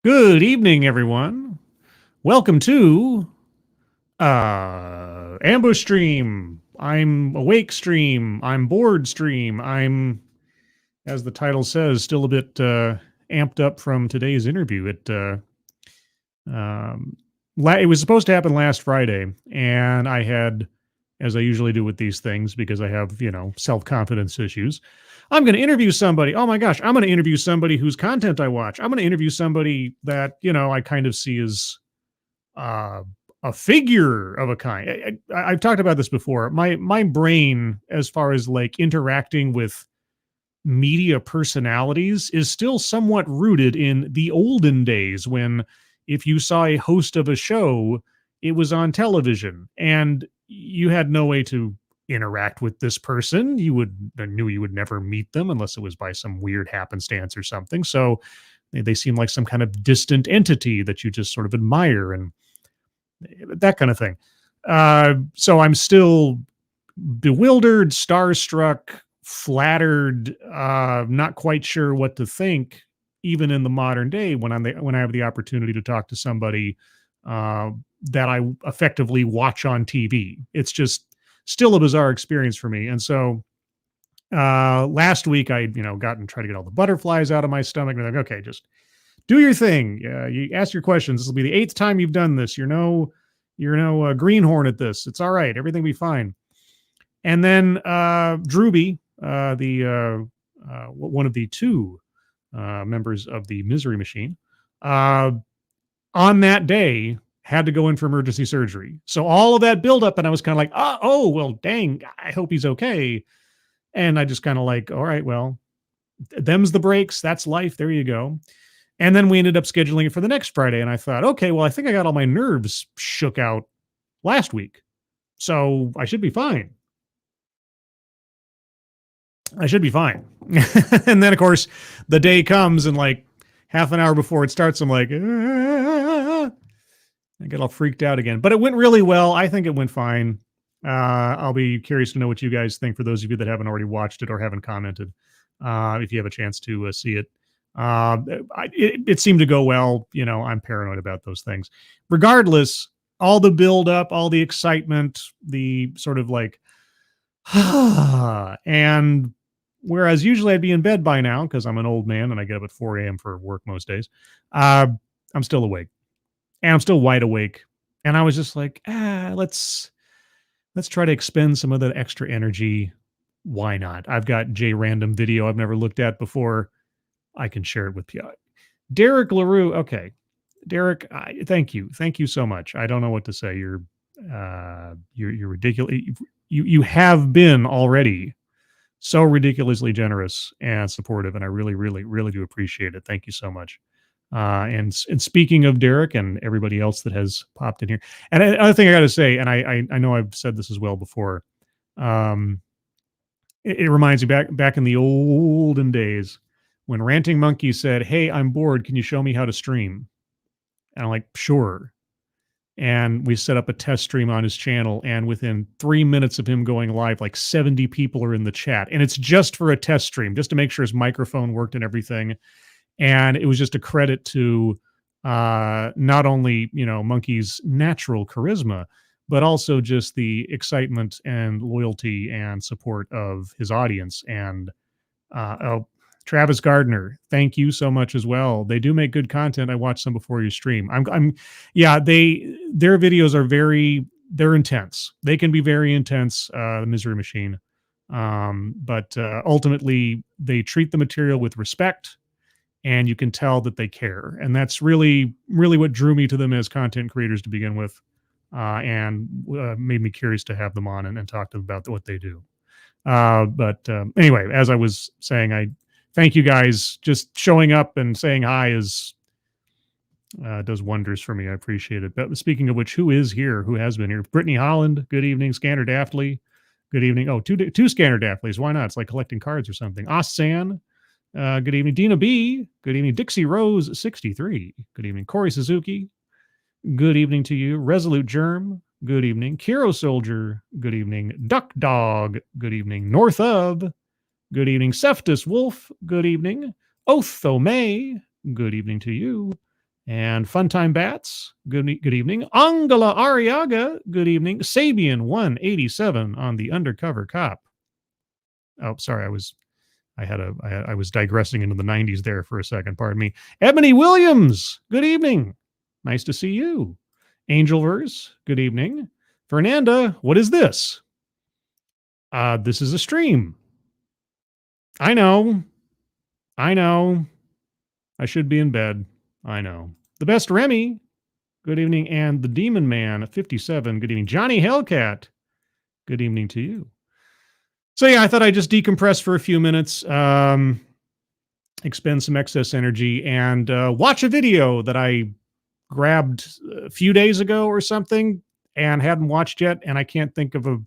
Good evening, everyone. Welcome to Ambush Stream. I'm awake stream. I'm bored stream. I'm, as the title says, still a bit amped up from today's interview. It was supposed to happen last Friday, and I had, as I usually do with these things, because I have, self-confidence issues, I'm going to interview somebody. Oh my gosh, I'm going to interview somebody whose content I watch. I'm going to interview somebody that, I kind of see as uh, a figure of a kind. I've talked about this before. My brain, as far as like interacting with media personalities, is still somewhat rooted in the olden days when if you saw a host of a show, it was on television and you had no way to interact with this person. Knew you would never meet them unless it was by some weird happenstance or something. So they seem like some kind of distant entity that you just sort of admire and that kind of thing. So I'm still bewildered, starstruck, flattered, not quite sure what to think, even in the modern day when when I have the opportunity to talk to somebody uh, that I effectively watch on TV. It's just still a bizarre experience for me. And so last week I, got and tried to get all the butterflies out of my stomach. And I'm like, okay, just do your thing. You ask your questions. This will be the 8th time you've done this. You're no greenhorn at this. It's all right. Everything will be fine. And then Drewby, one of the two members of the Misery Machine, on that day had to go in for emergency surgery. So all of that buildup, and I was kind of like, oh, well, dang, I hope he's okay. And I just kind of like, all right, well, them's the breaks. That's life. There you go. And then we ended up scheduling it for the next Friday. And I thought, okay, well, I think I got all my nerves shook out last week. So I should be fine. I should be fine. And then, of course, the day comes and like half an hour before it starts, I'm like, I get all freaked out again. But it went really well. I think it went fine. I'll be curious to know what you guys think for those of you that haven't already watched it or haven't commented, if you have a chance to see it. It seemed to go well. I'm paranoid about those things. Regardless, all the build up, all the excitement, the sort of like, and whereas usually I'd be in bed by now because I'm an old man and I get up at 4 a.m. for work most days, I'm still awake and I'm still wide awake. And I was just like, let's try to expend some of that extra energy. Why not? I've got J Random video I've never looked at before. I can share it with you. Derek LaRue. Okay. Derek, thank you. Thank you so much. I don't know what to say. You're ridiculous. You have been already so ridiculously generous and supportive, and I really, really, really do appreciate it. Thank you so much. And speaking of Derek and everybody else that has popped in here, and another thing I got to say, and I know I've said this as well before. It reminds me back in the olden days when Ranting Monkey said, "Hey, I'm bored. Can you show me how to stream?" And I'm like, "Sure." And we set up a test stream on his channel, and within 3 minutes of him going live, like 70 people are in the chat, and it's just for a test stream, just to make sure his microphone worked and everything. And it was just a credit to not only Monkey's natural charisma, but also just the excitement and loyalty and support of his audience. And Travis Gardner, thank you so much as well. They do make good content. I watched some before you stream. Their videos are they're intense. They can be very intense, the Misery Machine. But ultimately they treat the material with respect and you can tell that they care. And that's really, really what drew me to them as content creators to begin with. And made me curious to have them on and talk to them about what they do. But anyway, as I was saying, I thank you guys. Just showing up and saying hi does wonders for me. I appreciate it. But speaking of which, who is here? Who has been here? Brittany Holland. Good evening. Scanner Daftly. Good evening. Oh, two Scanner Daftleys. Why not? It's like collecting cards or something. San. Good evening. Dina B. Good evening. Dixie Rose 63. Good evening. Corey Suzuki. Good evening to you. Resolute Germ. Good evening. Kiro Soldier. Good evening. Duck Dog. Good evening. North of. Good evening. Seftus Wolf. Good evening. Otho May. Good evening to you. And Funtime Bats, good evening. Angela Ariaga, good evening. Sabian 187 on the Undercover Cop. Oh, sorry, I was digressing into the 90s there for a second. Pardon me. Ebony Williams, good evening. Nice to see you. Angelverse, good evening. Fernanda, what is this? This is a stream. I know. I should be in bed. I know. The Best Remy, good evening. And the Demon Man, 57, good evening. Johnny Hellcat, good evening to you. So yeah, I thought I'd just decompress for a few minutes, expend some excess energy, and watch a video that I grabbed a few days ago or something and hadn't watched yet, and I can't think of a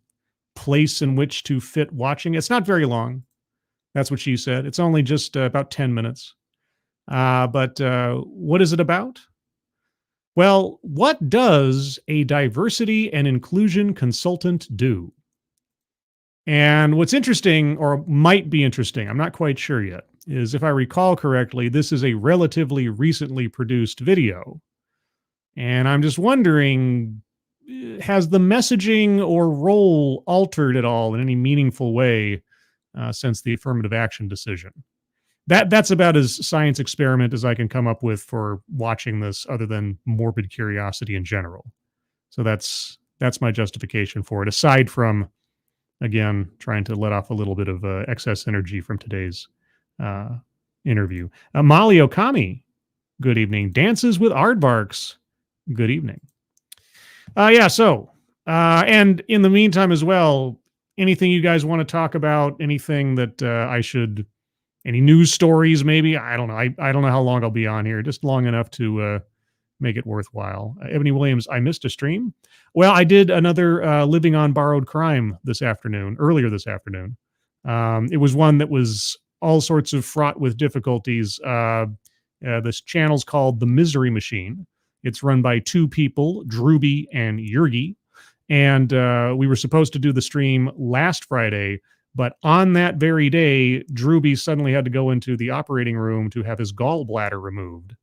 place in which to fit watching. It's not very long. That's what she said. It's only just about 10 minutes. But what is it about? Well, what does a diversity and inclusion consultant do? And what's interesting, or might be interesting, I'm not quite sure yet, is if I recall correctly, this is a relatively recently produced video. And I'm just wondering, has the messaging or role altered at all in any meaningful way since the affirmative action decision? That's about as science experiment as I can come up with for watching this, other than morbid curiosity in general. So that's my justification for it, aside from, again, trying to let off a little bit of excess energy from today's interview. Molly Okami, good evening. Dances with Aardvarks, good evening. And in the meantime as well, anything you guys want to talk about, anything that I should, any news stories maybe? I don't know. I don't know how long I'll be on here, just long enough to make it worthwhile. Ebony Williams, I missed a stream. Well, I did another Living on Borrowed Crime earlier this afternoon. It was one that was all sorts of fraught with difficulties. This channel's called The Misery Machine. It's run by two people, Drewby and Yurgi. And we were supposed to do the stream last Friday, but on that very day, Drewby suddenly had to go into the operating room to have his gallbladder removed.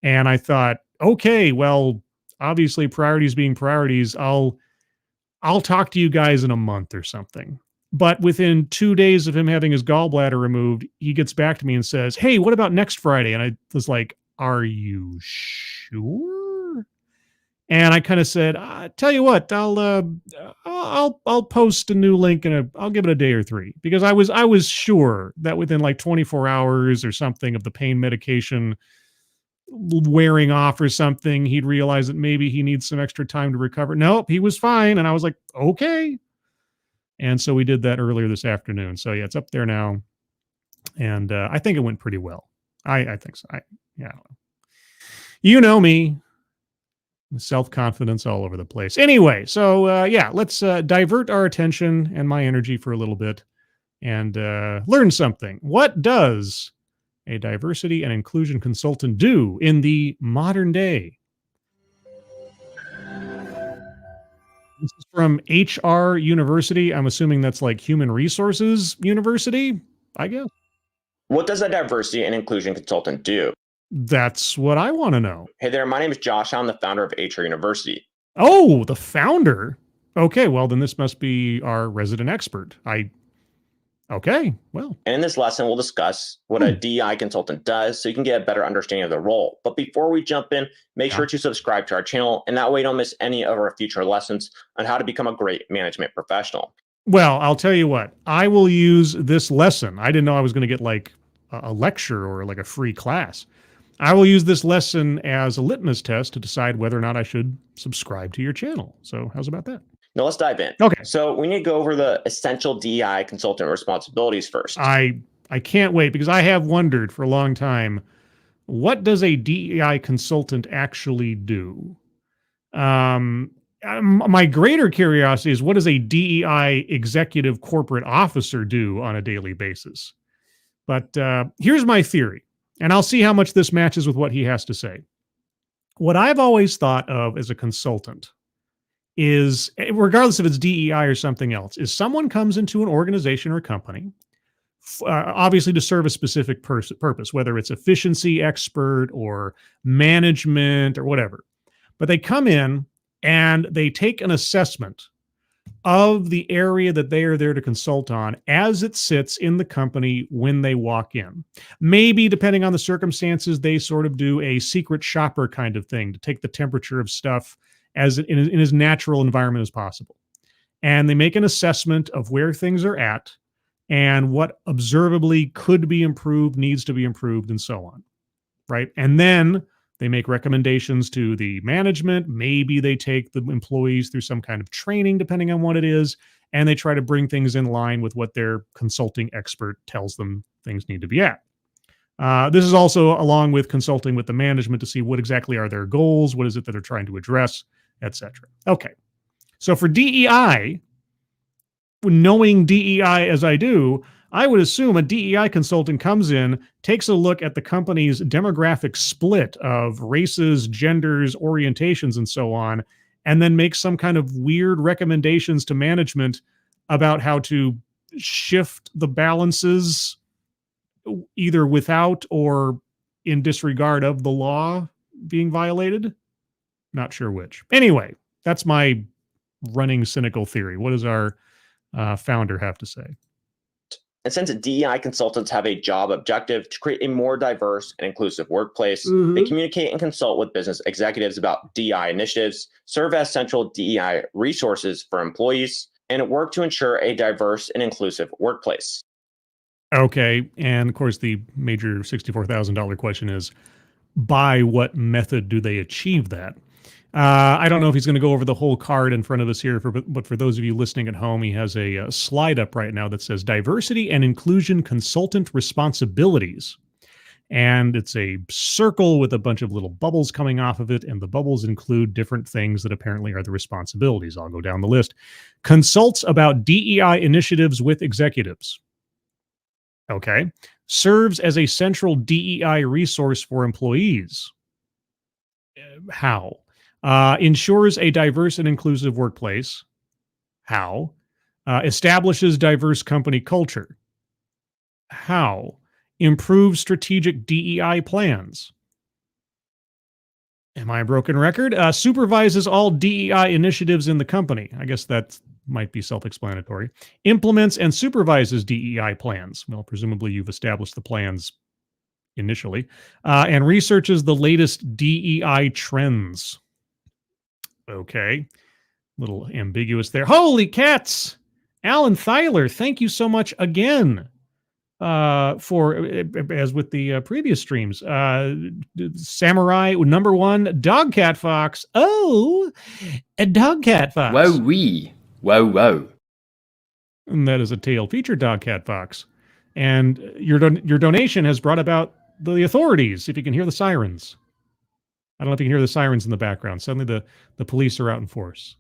And I thought, okay, well, obviously priorities being priorities, I'll talk to you guys in a month or something. But within 2 days of him having his gallbladder removed, he gets back to me and says, hey, what about next Friday? And I was like, are you sure? And I kind of said, tell you what, I'll post a new link and I'll give it a day or three, because I was sure that within like 24 hours or something of the pain medication wearing off or something, he'd realize that maybe he needs some extra time to recover. Nope, he was fine. And I was like, okay. And so we did that earlier this afternoon. So yeah, it's up there now. And I think it went pretty well. I think so. I don't know. You know me. Self-confidence all over the place. Anyway, so let's divert our attention and my energy for a little bit and learn something. What does a diversity and inclusion consultant do in the modern day? This is from HR University. I'm assuming that's like Human Resources University, I guess. What does a diversity and inclusion consultant do? That's what I want to know. Hey there, my name is Josh. I'm the founder of HR University. Oh, the founder. Okay, well, then this must be our resident expert. Okay, well. And in this lesson, we'll discuss what a DEI consultant does so you can get a better understanding of the role. But before we jump in, make sure to subscribe to our channel, and that way you don't miss any of our future lessons on how to become a great management professional. Well, I'll tell you what, I will use this lesson. I didn't know I was going to get like a lecture or like a free class. I will use this lesson as a litmus test to decide whether or not I should subscribe to your channel. So how's about that? Now let's dive in. Okay. So we need to go over the essential DEI consultant responsibilities first. I can't wait, because I have wondered for a long time, what does a DEI consultant actually do? My greater curiosity is, what does a DEI executive corporate officer do on a daily basis? But here's my theory. And I'll see how much this matches with what he has to say. What I've always thought of as a consultant is, regardless if it's DEI or something else, is someone comes into an organization or company obviously to serve a specific purpose, whether it's efficiency expert or management or whatever. But they come in and they take an assessment of the area that they are there to consult on as it sits in the company when they walk in. Maybe, depending on the circumstances, they sort of do a secret shopper kind of thing to take the temperature of stuff as in as natural environment as possible. And they make an assessment of where things are at and what observably could be improved, needs to be improved, and so on. Right. And then they make recommendations to the management. Maybe they take the employees through some kind of training, depending on what it is, and they try to bring things in line with what their consulting expert tells them things need to be at. This is also along with consulting with the management to see what exactly are their goals, what is it that they're trying to address, etc. Okay. So for DEI, knowing DEI as I do, I would assume a DEI consultant comes in, takes a look at the company's demographic split of races, genders, orientations, and so on, and then makes some kind of weird recommendations to management about how to shift the balances either without or in disregard of the law being violated. Not sure which. Anyway, that's my running cynical theory. What does our founder have to say? And since DEI consultants have a job objective to create a more diverse and inclusive workplace, they communicate and consult with business executives about DEI initiatives, serve as central DEI resources for employees, and work to ensure a diverse and inclusive workplace. Okay. And of course, the major $64,000 question is, by what method do they achieve that? I don't know if he's going to go over the whole card in front of us here, but for those of you listening at home, he has a slide up right now that says Diversity and Inclusion Consultant Responsibilities. And it's a circle with a bunch of little bubbles coming off of it, and the bubbles include different things that apparently are the responsibilities. I'll go down the list. Consults about DEI initiatives with executives. Okay. Serves as a central DEI resource for employees. How? Ensures a diverse and inclusive workplace. How? Establishes diverse company culture. How? Improves strategic DEI plans. Am I a broken record? Supervises all DEI initiatives in the company. I guess that might be self-explanatory. Implements and supervises DEI plans. Well, presumably you've established the plans initially. And researches the latest DEI trends. Okay. Little ambiguous there. Holy cats! Alan Thyler, thank you so much again for, as with the previous streams, Samurai #1, Dogcat Fox. Oh, a Dogcat Fox. Wow wee. Wow wow. And that is a tail feature Dogcat Fox. And your donation has brought about the authorities, if you can hear the sirens. I don't know if you can hear the sirens in the background. Suddenly the police are out in force.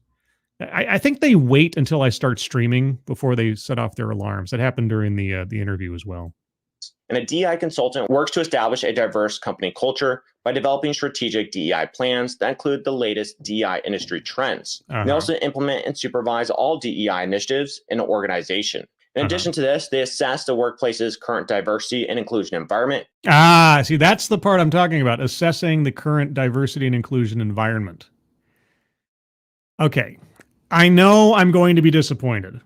I think they wait until I start streaming before they set off their alarms. That happened during the interview as well. And a DEI consultant works to establish a diverse company culture by developing strategic DEI plans that include the latest DEI industry trends. They also implement and supervise all DEI initiatives in an organization. In addition to this, they assess the workplace's current diversity and inclusion environment. See, that's the part I'm talking about, assessing the current diversity and inclusion environment. Okay. I know I'm going to be disappointed.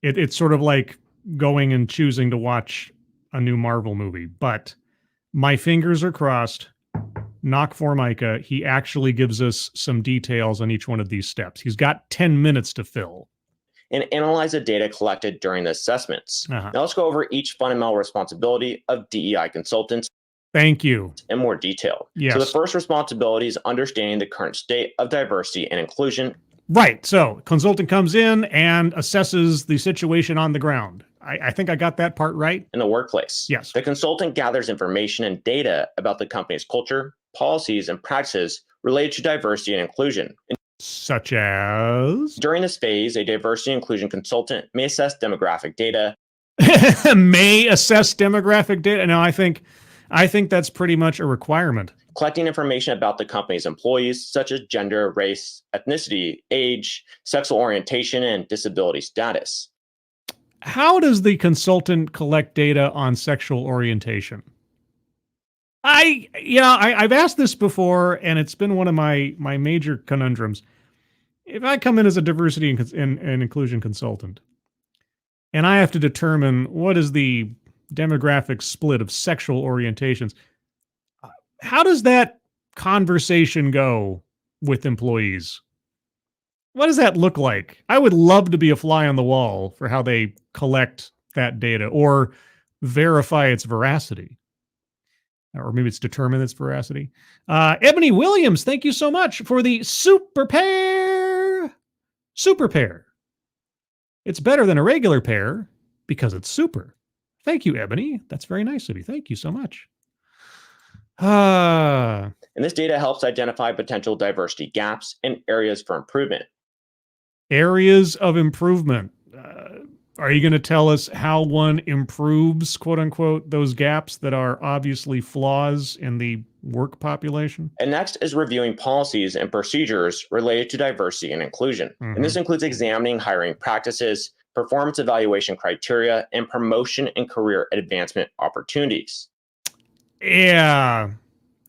It's sort of like going and choosing to watch a new Marvel movie, but my fingers are crossed. Knock for Micah. He actually gives us some details on each one of these steps. He's got 10 minutes to fill. And analyze the data collected during the assessments. Now let's go over each fundamental responsibility of DEI consultants. Thank you. In more detail. Yes. So the first responsibility is understanding the current state of diversity and inclusion. Right. So consultant comes in and assesses the situation on the ground. I think I got that part right. In the workplace. Yes. The consultant gathers information and data about the company's culture, policies, and practices related to diversity and inclusion. Such as? During this phase, a diversity and inclusion consultant may assess demographic data. May assess demographic data? No, I think that's pretty much a requirement. Collecting information about the company's employees, such as gender, race, ethnicity, age, sexual orientation, and disability status. How does the consultant collect data on sexual orientation? I've asked this before, and it's been one of my major conundrums. If I come in as a diversity and inclusion consultant, and I have to determine what is the demographic split of sexual orientations, how does that conversation go with employees? What does that look like? I would love to be a fly on the wall for how they collect that data or verify its veracity. Or maybe it's determine its veracity. Ebony Williams, thank you so much for the super pair. Super pair. It's better than a regular pair because it's super. Thank you, Ebony. That's very nice of you. Thank you so much. And this data helps identify potential diversity gaps and areas for improvement. Areas of improvement. Are you going to tell us how one improves, quote unquote, those gaps that are obviously flaws in the work population? And next is reviewing policies and procedures related to diversity and inclusion. And this includes examining hiring practices, performance evaluation criteria, and promotion and career advancement opportunities. Yeah.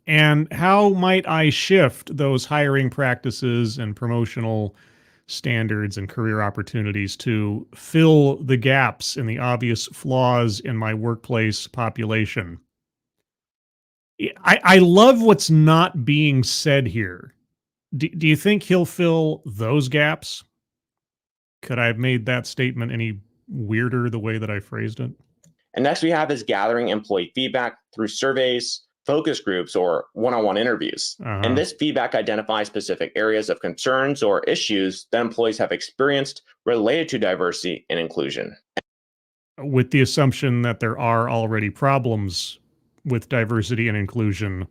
And how might I shift those hiring practices and promotional standards and career opportunities to fill the gaps and the obvious flaws in my workplace population? I love what's not being said here. Do you think he'll fill those gaps? Could I have made that statement any weirder the way that I phrased it? And next we have is gathering employee feedback through surveys, focus groups, or one-on-one interviews. And this feedback identifies specific areas of concerns or issues that employees have experienced related to diversity and inclusion. With the assumption that there are already problems with diversity and inclusion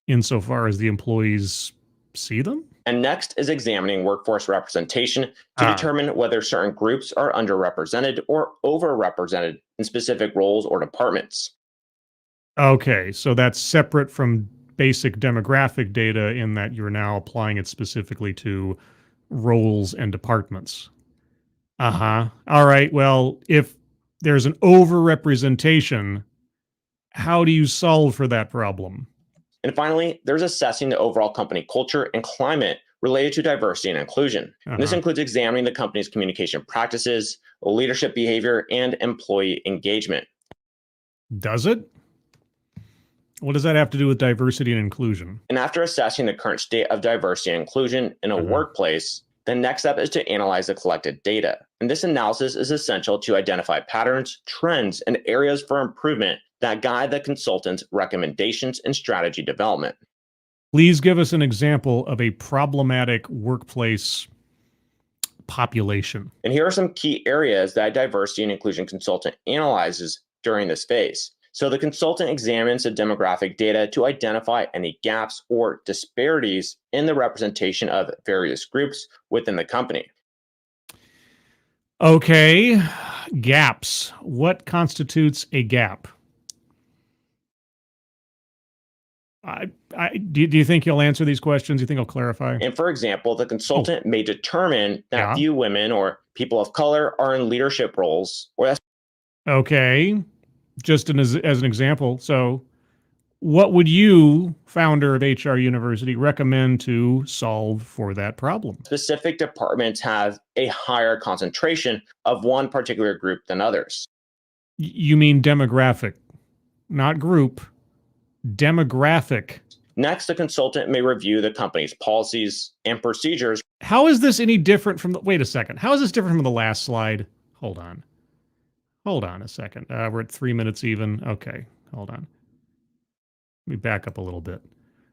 insofar as the employees see them? And next is examining workforce representation to determine whether certain groups are underrepresented or overrepresented in specific roles or departments. Okay, so that's separate from basic demographic data in that you're now applying it specifically to roles and departments. All right, well, if there's an overrepresentation, how do you solve for that problem? And finally, there's assessing the overall company culture and climate related to diversity and inclusion. And this includes examining the company's communication practices, leadership behavior, and employee engagement. Does it? What does that have to do with diversity and inclusion? And after assessing the current state of diversity and inclusion in a workplace, the next step is to analyze the collected data. And this analysis is essential to identify patterns, trends, and areas for improvement that guide the consultant's recommendations and strategy development. Please give us an example of a problematic workplace population. And here are some key areas that a diversity and inclusion consultant analyzes during this phase. So the consultant examines the demographic data to identify any gaps or disparities in the representation of various groups within the company. Okay, gaps. What constitutes a gap? Do you think he'll answer these questions? Do you think he'll clarify? And for example, the consultant may determine that few women or people of color are in leadership roles. Okay, just as an example. So what would you, founder of HR University, recommend to solve for that problem? Specific departments have a higher concentration of one particular group than others. You mean demographic, not group. Demographic. Next, the consultant may review the company's policies and procedures. How is this any different from wait a second. How is this different from the last slide? Hold on a second. We're at 3 minutes even. Okay, hold on. Let me back up a little bit.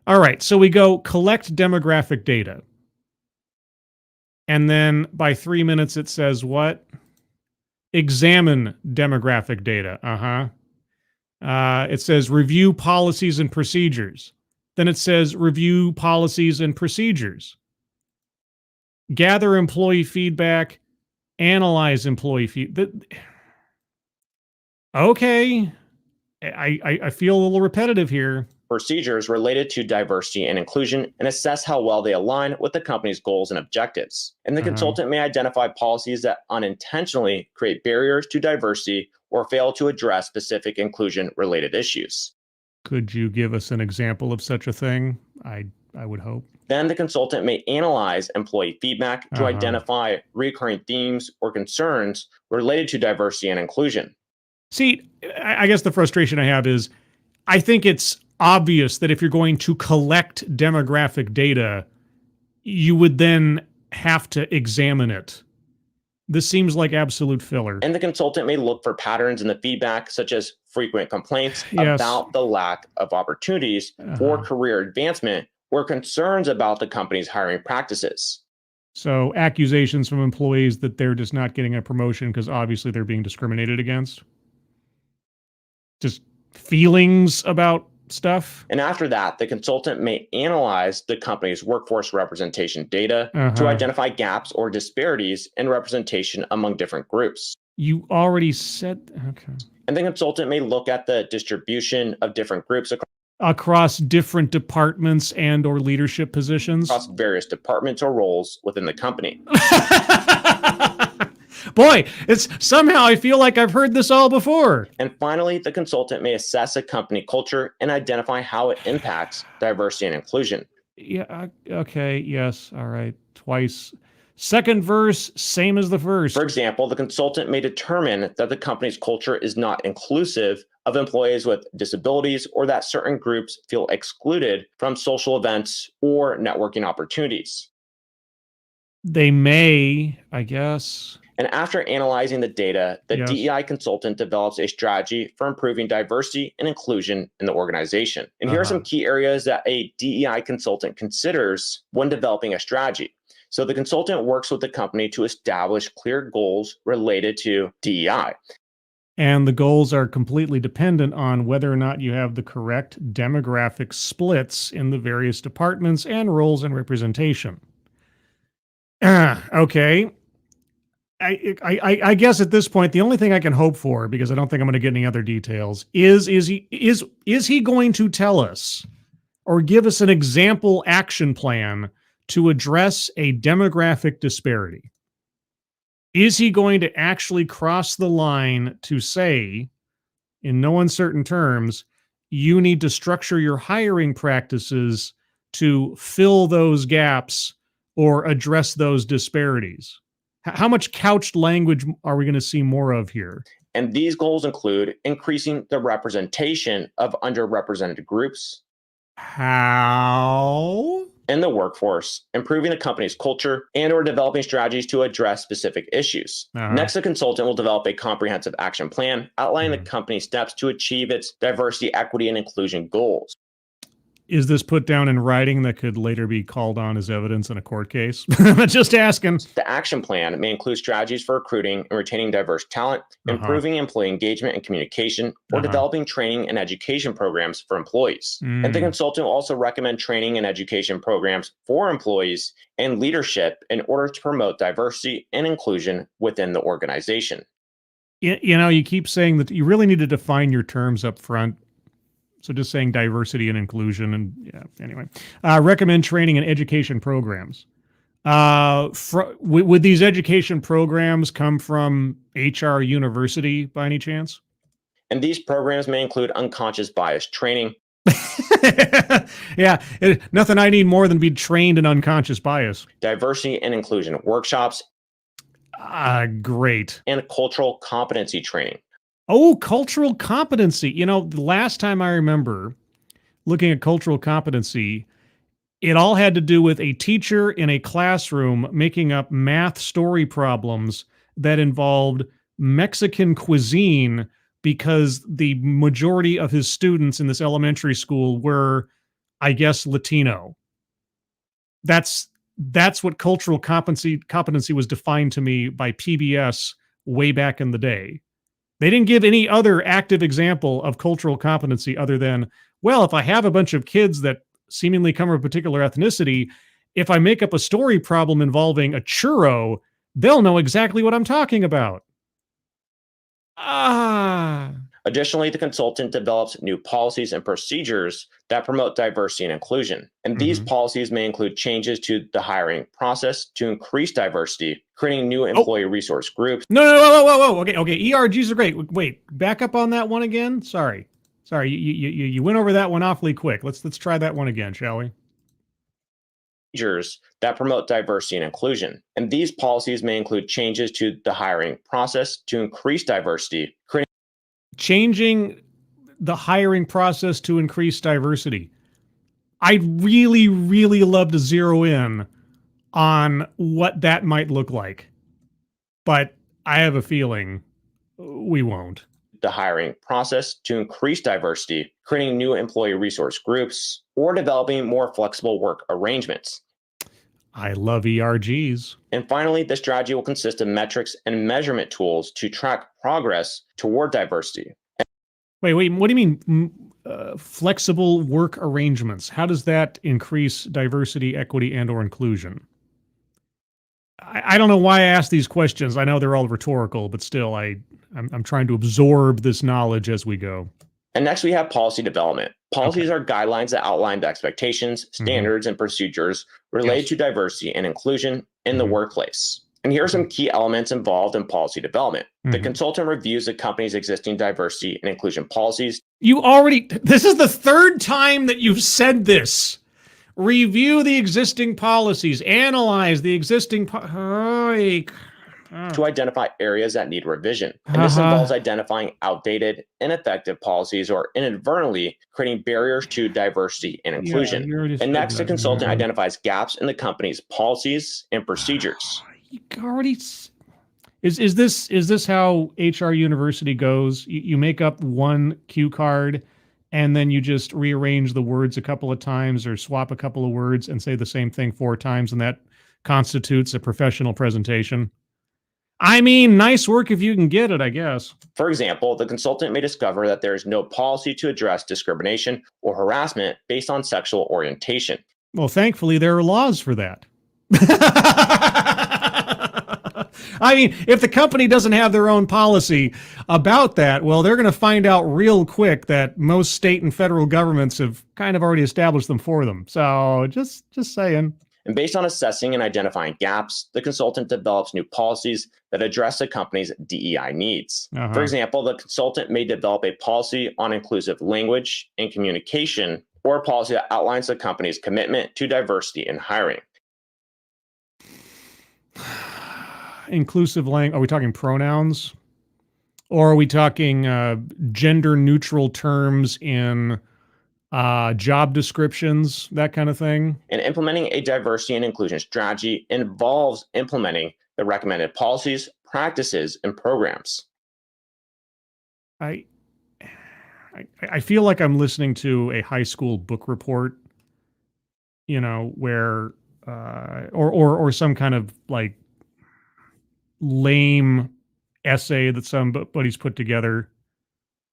All right, so we go collect demographic data. And then by 3 minutes it says what? Examine demographic data. It says review policies and procedures. Then it says review policies and procedures. Gather employee feedback. Analyze employee feedback. Okay. I feel a little repetitive here. procedures related to diversity and inclusion and assess how well they align with the company's goals and objectives. And the consultant may identify policies that unintentionally create barriers to diversity or fail to address specific inclusion-related issues. Could you give us an example of such a thing? I would hope. Then the consultant may analyze employee feedback to identify recurring themes or concerns related to diversity and inclusion. See, I guess the frustration I have is I think it's obvious that if you're going to collect demographic data, you would then have to examine it. This seems like absolute filler. And the consultant may look for patterns in the feedback, such as frequent complaints about the lack of opportunities for career advancement or concerns about the company's hiring practices. So accusations from employees that they're just not getting a promotion because obviously they're being discriminated against. Just feelings about stuff. And after that, the consultant may analyze the company's workforce representation data to identify gaps or disparities in representation among different groups. You already said, okay. And the consultant may look at the distribution of different groups across different departments and or leadership positions. Across various departments or roles within the company. Boy, it's somehow I feel like I've heard this all before. And finally, the consultant may assess a company culture and identify how it impacts diversity and inclusion. Yeah, okay, yes, all right, twice. Second verse, same as the first. For example, the consultant may determine that the company's culture is not inclusive of employees with disabilities or that certain groups feel excluded from social events or networking opportunities. They may, I guess. And after analyzing the data, the DEI consultant develops a strategy for improving diversity and inclusion in the organization. And here are some key areas that a DEI consultant considers when developing a strategy. So the consultant works with the company to establish clear goals related to DEI. And the goals are completely dependent on whether or not you have the correct demographic splits in the various departments and roles and representation. Okay. I guess at this point, the only thing I can hope for, because I don't think I'm going to get any other details, is he going to tell us or give us an example action plan to address a demographic disparity? Is he going to actually cross the line to say, in no uncertain terms, you need to structure your hiring practices to fill those gaps or address those disparities? How much couched language are we going to see more of here? And these goals include increasing the representation of underrepresented groups. How? In the workforce, improving the company's culture, and or developing strategies to address specific issues. Next, the consultant will develop a comprehensive action plan outlining the company's steps to achieve its diversity, equity, and inclusion goals. Is this put down in writing that could later be called on as evidence in a court case? Just asking. The action plan may include strategies for recruiting and retaining diverse talent, improving employee engagement and communication, or developing training and education programs for employees. And the consultant will also recommend training and education programs for employees and leadership in order to promote diversity and inclusion within the organization. You know, you keep saying that you really need to define your terms up front. So just saying diversity and inclusion and anyway. Recommend training and education programs. Would these education programs come from HR University by any chance? And these programs may include unconscious bias training. Nothing I need more than be trained in unconscious bias. Diversity and inclusion workshops. Great. And cultural competency training. Oh, cultural competency. You know, the last time I remember looking at cultural competency, it all had to do with a teacher in a classroom making up math story problems that involved Mexican cuisine because the majority of his students in this elementary school were, I guess, Latino. That's what cultural competency was defined to me by PBS way back in the day. They didn't give any other active example of cultural competency other than, well, if I have a bunch of kids that seemingly come from a particular ethnicity, if I make up a story problem involving a churro, they'll know exactly what I'm talking about. Additionally, the consultant develops new policies and procedures that promote diversity and inclusion. And these policies may include changes to the hiring process to increase diversity, creating new employee resource groups. No, whoa. Okay, ERGs are great. Wait, back up on that one again. Sorry, you went over that one awfully quick. Let's try that one again, shall we? That promote diversity and inclusion. And these policies may include changes to the hiring process to increase diversity, changing the hiring process to increase diversity. I'd really, really love to zero in on what that might look like, but I have a feeling we won't. The hiring process to increase diversity, creating new employee resource groups, or developing more flexible work arrangements. I love ERGs. And finally, the strategy will consist of metrics and measurement tools to track progress toward diversity. Wait, what do you mean flexible work arrangements? How does that increase diversity, equity, and or inclusion? I don't know why I ask these questions. I know they're all rhetorical, but still, I'm trying to absorb this knowledge as we go. And next, we have policy development. Policies are guidelines that outline the expectations, standards, and procedures related to diversity and inclusion in the workplace. And here are some key elements involved in policy development. The consultant reviews the company's existing diversity and inclusion policies. This is the third time that you've said this. Review the existing policies, analyze the existing to identify areas that need revision. And this involves identifying outdated, ineffective policies or inadvertently creating barriers to diversity and inclusion. And next, the consultant identifies gaps in the company's policies and procedures. Is this how HR University goes? You make up one cue card and then you just rearrange the words a couple of times or swap a couple of words and say the same thing 4 times, and that constitutes a professional presentation? I mean, nice work if you can get it, I guess. For example, the consultant may discover that there is no policy to address discrimination or harassment based on sexual orientation. Well, thankfully, there are laws for that. I mean, if the company doesn't have their own policy about that, well, they're going to find out real quick that most state and federal governments have kind of already established them for them. So just saying. And based on assessing and identifying gaps, the consultant develops new policies that address the company's DEI needs. For example, the consultant may develop a policy on inclusive language and communication, or a policy that outlines the company's commitment to diversity in hiring. Inclusive language, are we talking pronouns? Or are we talking gender neutral terms in job descriptions, that kind of thing? And implementing a diversity and inclusion strategy involves implementing the recommended policies, practices, and programs. I feel like I'm listening to a high school book report, where or some kind of like lame essay that somebody's put together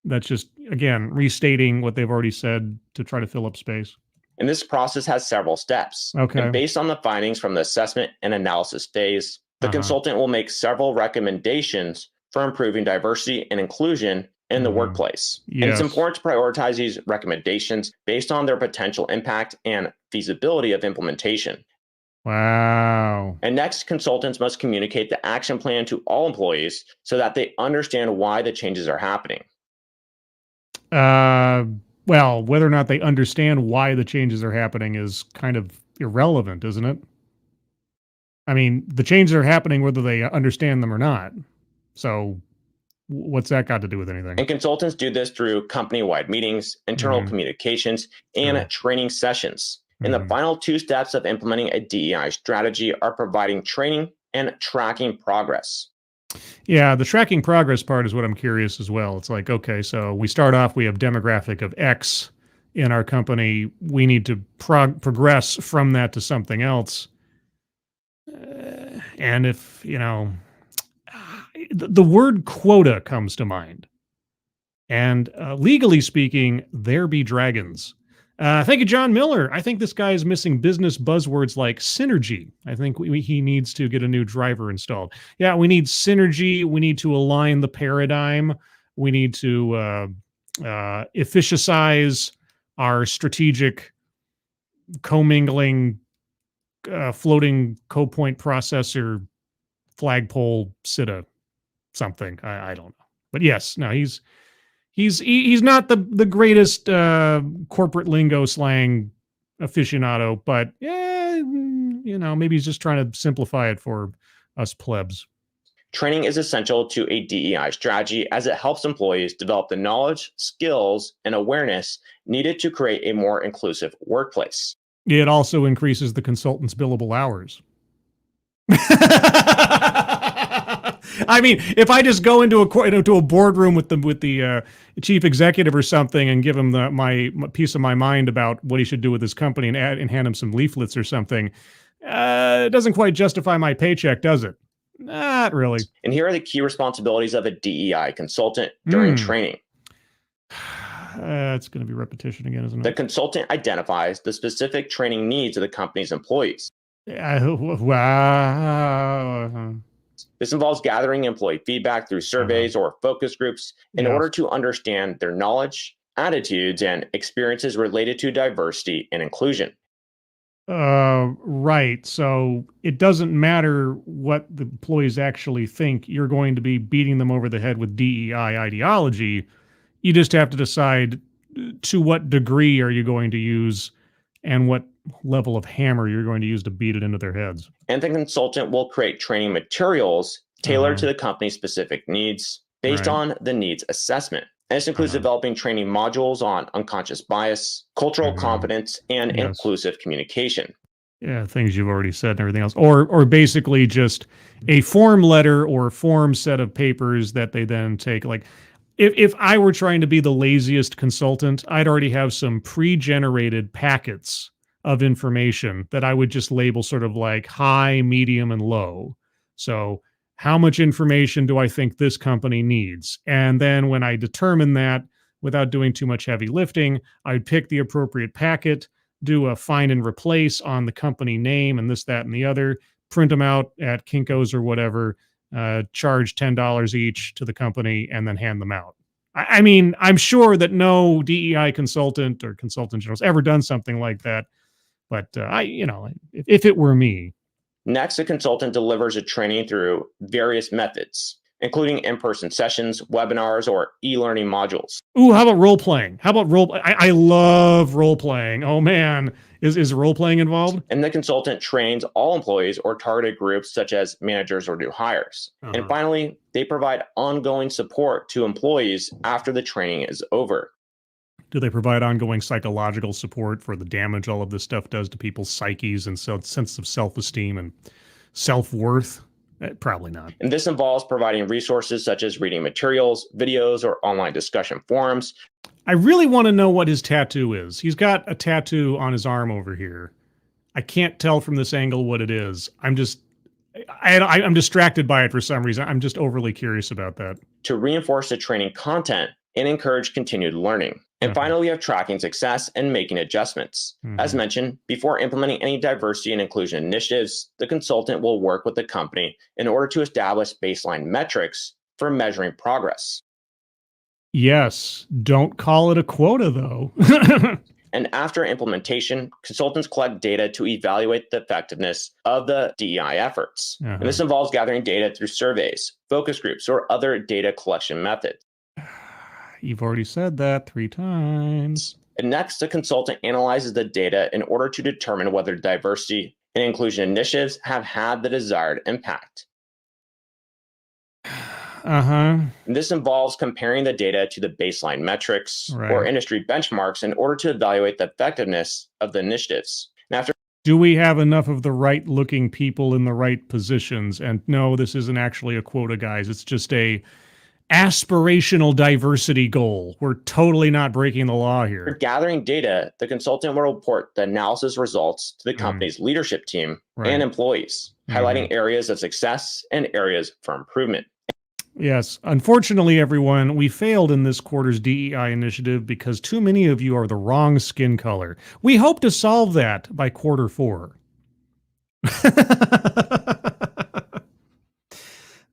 that's just, again, restating what they've already said to try to fill up space. And this process has several steps. Okay. And based on the findings from the assessment and analysis phase, the consultant will make several recommendations for improving diversity and inclusion in the workplace. Yes. And it's important to prioritize these recommendations based on their potential impact and feasibility of implementation. Wow. And next, consultants must communicate the action plan to all employees so that they understand why the changes are happening. Well, whether or not they understand why the changes are happening is kind of irrelevant, isn't it? I mean, the changes are happening whether they understand them or not. So what's that got to do with anything? And consultants do this through company-wide meetings, internal communications, and training sessions. And the final 2 steps of implementing a DEI strategy are providing training and tracking progress. Yeah, the tracking progress part is what I'm curious as well. It's like, okay, so we start off, we have demographic of X in our company. We need to progress from that to something else. And if, the word quota comes to mind. And legally speaking, there be dragons. Thank you, John Miller. I think this guy is missing business buzzwords like synergy. I think he needs to get a new driver installed. Yeah, we need synergy. We need to align the paradigm. We need to efficientize our strategic commingling floating co-point processor flagpole SITA something. I don't know. But yes, no, he's not the greatest corporate lingo slang aficionado, but yeah, maybe he's just trying to simplify it for us plebs. Training is essential to a DEI strategy as it helps employees develop the knowledge, skills, and awareness needed to create a more inclusive workplace. It also increases the consultant's billable hours. I mean, if I just go into a boardroom with the chief executive or something and give him my piece of my mind about what he should do with his company and hand him some leaflets or something, it doesn't quite justify my paycheck, does it? Not really. And here are the key responsibilities of a DEI consultant during training. It's going to be repetition again, isn't it? The consultant identifies the specific training needs of the company's employees. Wow. This involves gathering employee feedback through surveys or focus groups in order to understand their knowledge, attitudes, and experiences related to diversity and inclusion. Right. So it doesn't matter what the employees actually think. You're going to be beating them over the head with DEI ideology. You just have to decide to what degree are you going to use and what level of hammer you're going to use to beat it into their heads. And the consultant will create training materials tailored to the company's specific needs based on the needs assessment. And this includes developing training modules on unconscious bias, cultural competence, and inclusive communication. Yeah, things you've already said and everything else. Or basically just a form letter or form set of papers that they then take. Like, if I were trying to be the laziest consultant, I'd already have some pre-generated packets of information that I would just label sort of like high, medium, and low. So how much information do I think this company needs? And then when I determine that, without doing too much heavy lifting, I'd pick the appropriate packet, do a find and replace on the company name and this, that, and the other, print them out at Kinko's or whatever, charge $10 each to the company, and then hand them out. I mean, I'm sure that no DEI consultant or consultant general has ever done something like that. But if it were me. Next, a consultant delivers a training through various methods, including in-person sessions, webinars, or e-learning modules. Ooh, how about role-playing? I love role-playing. Oh, man. Is role-playing involved? And the consultant trains all employees or targeted groups such as managers or new hires. And finally, they provide ongoing support to employees after the training is over. Do they provide ongoing psychological support for the damage all of this stuff does to people's psyches and sense of self-esteem and self-worth? Probably not. And this involves providing resources such as reading materials, videos, or online discussion forums. I really want to know what his tattoo is. He's got a tattoo on his arm over here. I can't tell from this angle what it is. I'm distracted by it for some reason. I'm just overly curious about that. To reinforce the training content and encourage continued learning. And finally, we have tracking success and making adjustments. As mentioned, before implementing any diversity and inclusion initiatives, the consultant will work with the company in order to establish baseline metrics for measuring progress. Yes, don't call it a quota, though. And after implementation, consultants collect data to evaluate the effectiveness of the DEI efforts. And this involves gathering data through surveys, focus groups, or other data collection methods. You've already said that 3 times. And next, the consultant analyzes the data in order to determine whether diversity and inclusion initiatives have had the desired impact. And this involves comparing the data to the baseline metrics or industry benchmarks in order to evaluate the effectiveness of the initiatives. And do we have enough of the right-looking people in the right positions? And no, this isn't actually a quota, guys. It's just a aspirational diversity goal. We're totally not breaking the law here. For gathering data, the consultant will report the analysis results to the company's leadership team and employees, highlighting areas of success and areas for improvement. Yes. Unfortunately, everyone, we failed in this quarter's DEI initiative because too many of you are the wrong skin color. We hope to solve that by quarter 4.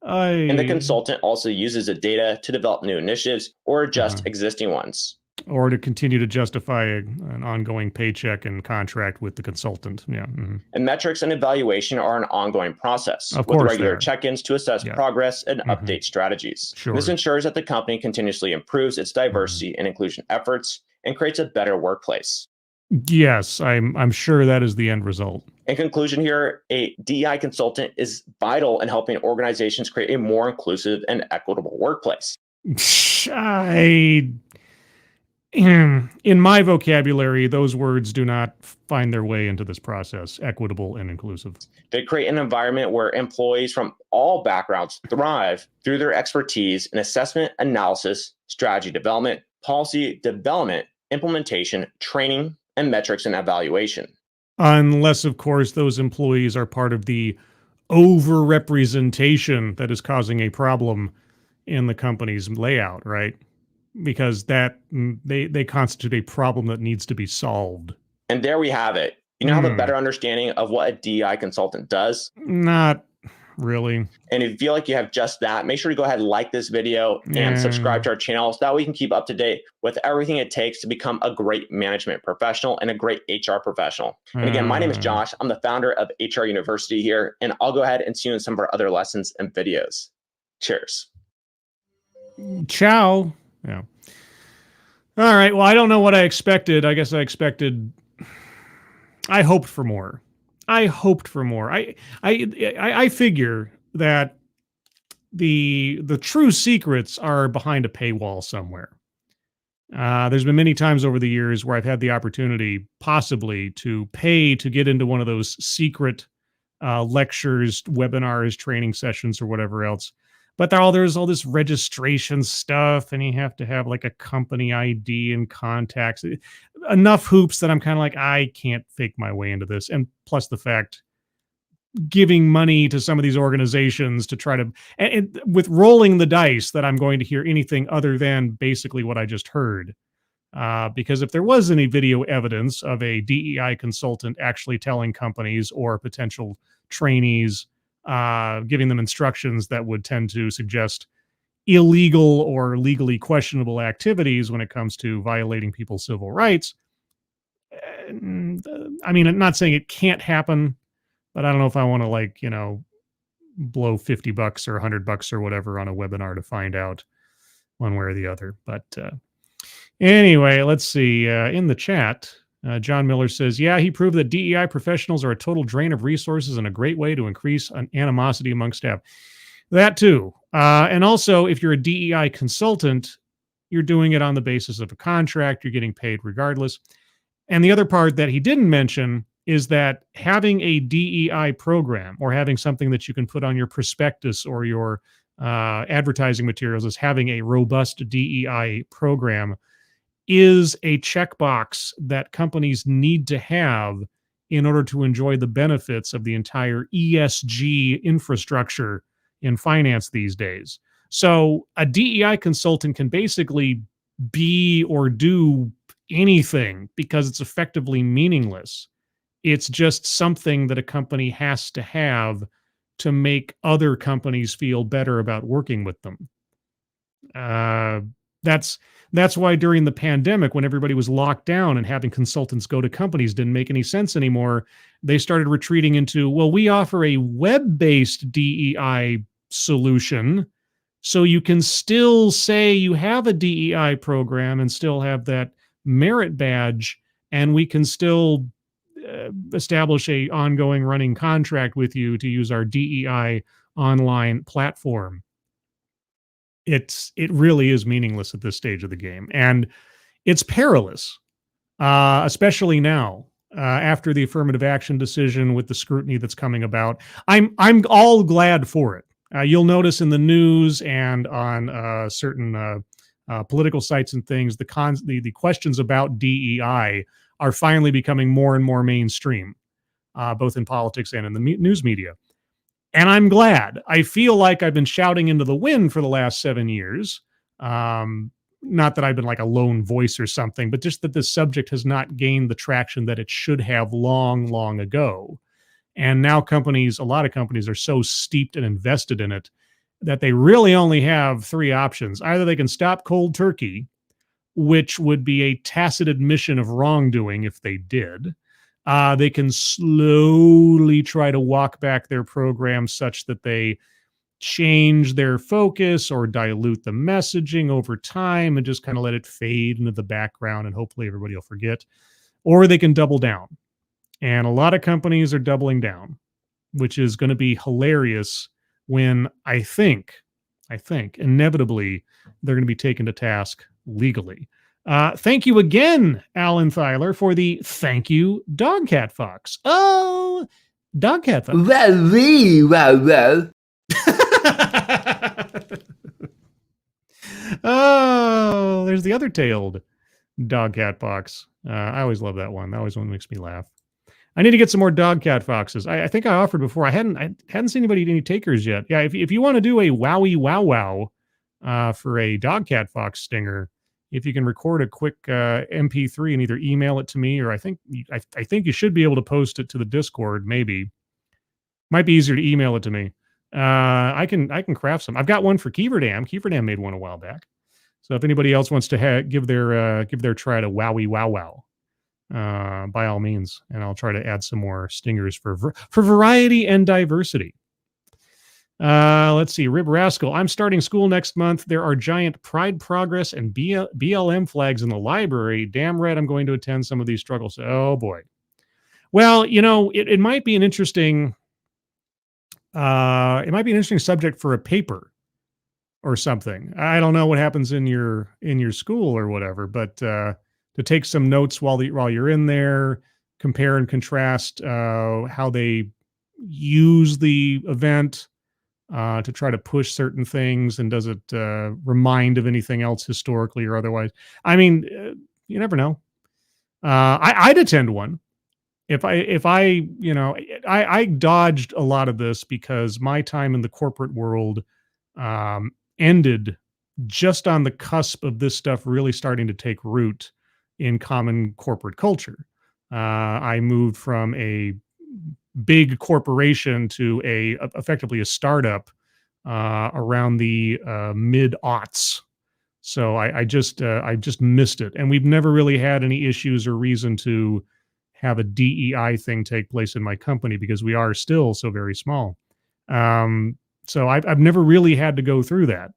And the consultant also uses the data to develop new initiatives or adjust existing ones. Or to continue to justify an ongoing paycheck and contract with the consultant. Yeah. And metrics and evaluation are an ongoing process Of with course regular check-ins to assess progress and update strategies. Sure. This ensures that the company continuously improves its diversity and inclusion efforts and creates a better workplace. Yes, I'm sure that is the end result. In conclusion here, a DEI consultant is vital in helping organizations create a more inclusive and equitable workplace. In my vocabulary, those words do not find their way into this process, equitable and inclusive. They create an environment where employees from all backgrounds thrive through their expertise in assessment, analysis, strategy development, policy development, implementation, training, and metrics and evaluation. Unless, of course, those employees are part of the overrepresentation that is causing a problem in the company's layout, right? Because that they constitute a problem that needs to be solved. And there we have it. You now have a better understanding of what a DEI consultant does. Not really. And if you feel like you have just that, make sure to go ahead and like this video and subscribe to our channel so that we can keep up to date with everything it takes to become a great management professional and a great HR professional. And again, my name is Josh. I'm the founder of HR University here, and I'll go ahead and see you in some of our other lessons and videos. Cheers. Ciao. Yeah. All right. Well, I don't know what I expected. I guess I hoped for more. I figure that the true secrets are behind a paywall somewhere. There's been many times over the years where I've had the opportunity possibly to pay to get into one of those secret lectures, webinars, training sessions, or whatever else. But there's all this registration stuff, and you have to have like a company ID and contacts. Enough hoops that I'm kind of like, I can't fake my way into this. And plus the fact, giving money to some of these organizations to try to, and with rolling the dice that I'm going to hear anything other than basically what I just heard. Because if there was any video evidence of a DEI consultant actually telling companies or potential trainees, giving them instructions that would tend to suggest illegal or legally questionable activities when it comes to violating people's civil rights. I mean, I'm not saying it can't happen, but I don't know if I want to blow $50 or $100 or whatever on a webinar to find out one way or the other. But anyway, let's see. In the chat, John Miller says, yeah, he proved that DEI professionals are a total drain of resources and a great way to increase an animosity among staff. That too. And also, if you're a DEI consultant, you're doing it on the basis of a contract. You're getting paid regardless. And the other part that he didn't mention is that having a DEI program or having something that you can put on your prospectus or your advertising materials as having a robust DEI program is a checkbox that companies need to have in order to enjoy the benefits of the entire ESG infrastructure in finance these days. So a DEI consultant can basically be or do anything because it's effectively meaningless. It's just something that a company has to have to make other companies feel better about working with them. That's why during the pandemic, when everybody was locked down and having consultants go to companies didn't make any sense anymore, they started retreating into, well, we offer a web-based DEI solution, so you can still say you have a DEI program and still have that merit badge, and we can still establish a ongoing running contract with you to use our DEI online platform. It really is meaningless at this stage of the game, and it's perilous, especially now after the affirmative action decision with the scrutiny that's coming about. I'm all glad for it. You'll notice in the news and on certain political sites and things, the questions about DEI are finally becoming more and more mainstream, both in politics and in the news media. And I'm glad. I feel like I've been shouting into the wind for the last 7 years. Not that I've been like a lone voice or something, but just that this subject has not gained the traction that it should have long, long ago. And now a lot of companies are so steeped and invested in it that they really only have three options. Either they can stop cold turkey, which would be a tacit admission of wrongdoing if they did. They can slowly try to walk back their program such that they change their focus or dilute the messaging over time and just kind of let it fade into the background and hopefully everybody will forget. Or they can double down. And a lot of companies are doubling down, which is going to be hilarious when I think inevitably they're going to be taken to task legally. Thank you again, Alan Thyler, for the thank you, Dogcat Fox. Oh, Dogcat Fox. Wow. Oh, there's the other tailed Dogcat Fox. I always love that one. That always one makes me laugh. I need to get some more Dogcat Foxes. I think I offered before. I hadn't seen any takers yet. Yeah, if you want to do a wowie wow for a Dogcat Fox stinger, if you can record a quick MP3 and either email it to me, or I think you should be able to post it to the Discord. Maybe might be easier to email it to me. I can craft some. I've got one for Keeverdam. Keeverdam made one a while back. So if anybody else wants to give their try to wowie wow, by all means, and I'll try to add some more stingers for variety and diversity. Let's see. Rib Rascal. I'm starting school next month. There are giant Pride, Progress, and BLM flags in the library. Damn right, I'm going to attend some of these struggles. Oh boy. Well, it might be an interesting. It might be an interesting subject for a paper or something. I don't know what happens in your school or whatever, but to take some notes while you're in there, compare and contrast how they use the event to try to push certain things, and does it remind of anything else historically or otherwise? I mean, you never know. I'd attend one. If I dodged a lot of this because my time in the corporate world ended just on the cusp of this stuff really starting to take root in common corporate culture. I moved from a big corporation to effectively a startup around the mid-aughts. So I just missed it, and we've never really had any issues or reason to have a DEI thing take place in my company because we are still so very small. So I've never really had to go through that.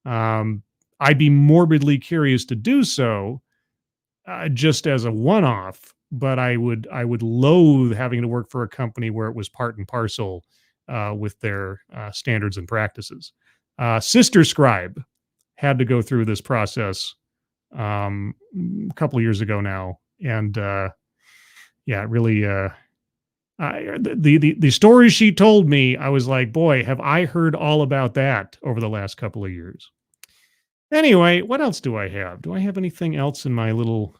I'd be morbidly curious to do so just as a one-off, but I would loathe having to work for a company where it was part and parcel with their standards and practices. Sister Scribe had to go through this process a couple of years ago now, and yeah, it really, the stories she told me, I was like, boy, have I heard all about that over the last couple of years. Anyway, what else do I have? Do I have anything else in my little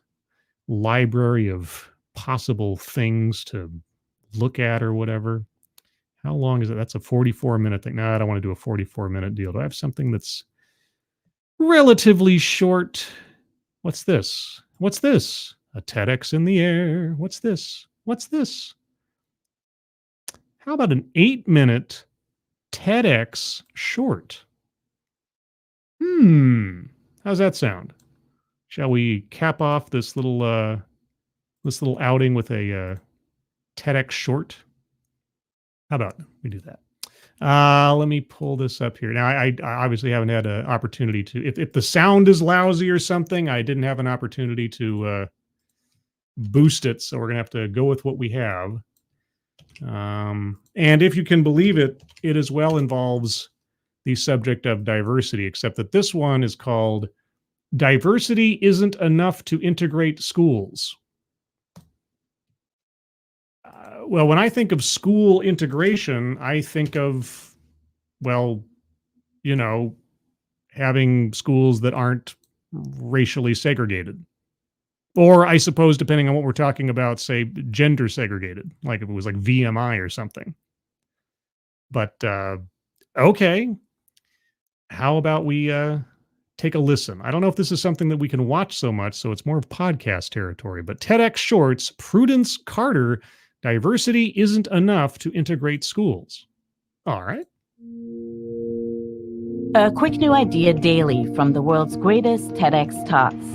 library of possible things to look at or whatever? How long is it? That's a 44-minute thing. No, I don't want to do a 44-minute deal. Do I have something that's relatively short? What's this? What's this? A TEDx in the air. What's this? What's this? How about an 8-minute TEDx short? How's that sound? Shall we cap off this little outing with a TEDx short? How about we do that? Let me pull this up here. Now, I obviously haven't had an opportunity to. If the sound is lousy or something, I didn't have an opportunity to boost it, so we're gonna have to go with what we have. And if you can believe it, it as well involves the subject of diversity, except that this one is called "Diversity Isn't Enough to Integrate Schools." Well, when I think of school integration, I think of, well, having schools that aren't racially segregated. Or I suppose, depending on what we're talking about, say gender segregated, like if it was like VMI or something. But okay, how about we take a listen? I don't know if this is something that we can watch so much, so it's more of podcast territory. But TEDx Shorts, Prudence Carter, Diversity Isn't Enough to Integrate Schools. All right. A quick new idea daily from the world's greatest TEDx talks.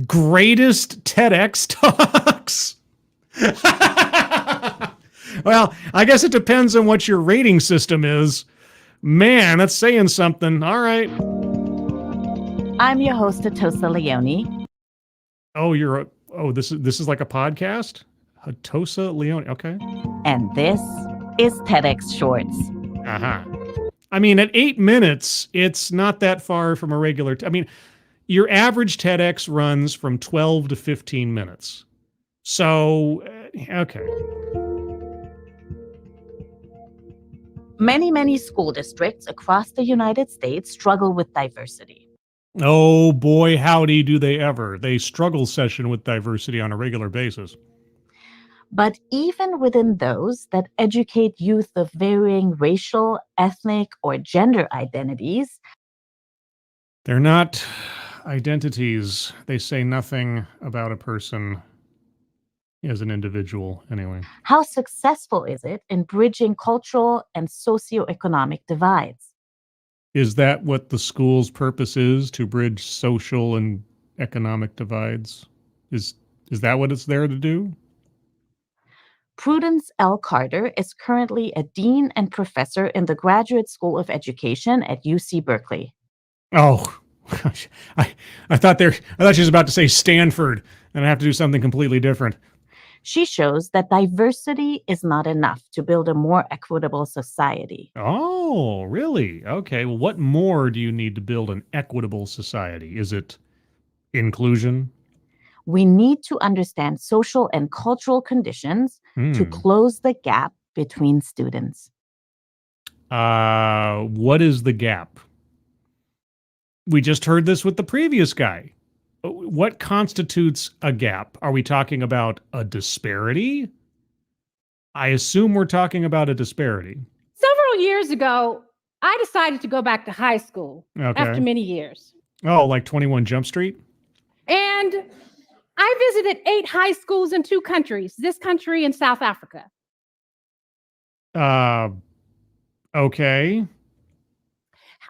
Greatest TEDx talks? Well, I guess it depends on what your rating system is. Man, that's saying something. All right. I'm your host, Atosa Leone. Oh, this is like a podcast? Hatosa Leone. Okay. And this is TEDx Shorts. Uh-huh. I mean, at 8 minutes, it's not that far from a regular. Your average TEDx runs from 12 to 15 minutes. So, okay. Many school districts across the United States struggle with diversity. Oh boy, howdy do they ever. They struggle session with diversity on a regular basis. But even within those that educate youth of varying racial, ethnic, or gender identities, they're not identities. They say nothing about a person as an individual, anyway. How successful is it in bridging cultural and socioeconomic divides? Is that what the school's purpose is, to bridge social and economic divides? Is that what it's there to do? Prudence L. Carter is currently a dean and professor in the Graduate School of Education at UC Berkeley. Oh, gosh. I thought she was about to say Stanford, and I have to do something completely different. She shows that diversity is not enough to build a more equitable society. Oh, really? Okay. Well, what more do you need to build an equitable society? Is it inclusion? We need to understand social and cultural conditions to close the gap between students. What is the gap? We just heard this with the previous guy. What constitutes a gap? Are we talking about a disparity? I assume we're talking about a disparity. Several years ago, I decided to go back to high school after many years. Oh, like 21 Jump Street? And I visited 8 high schools in 2 countries, this country and South Africa. Okay.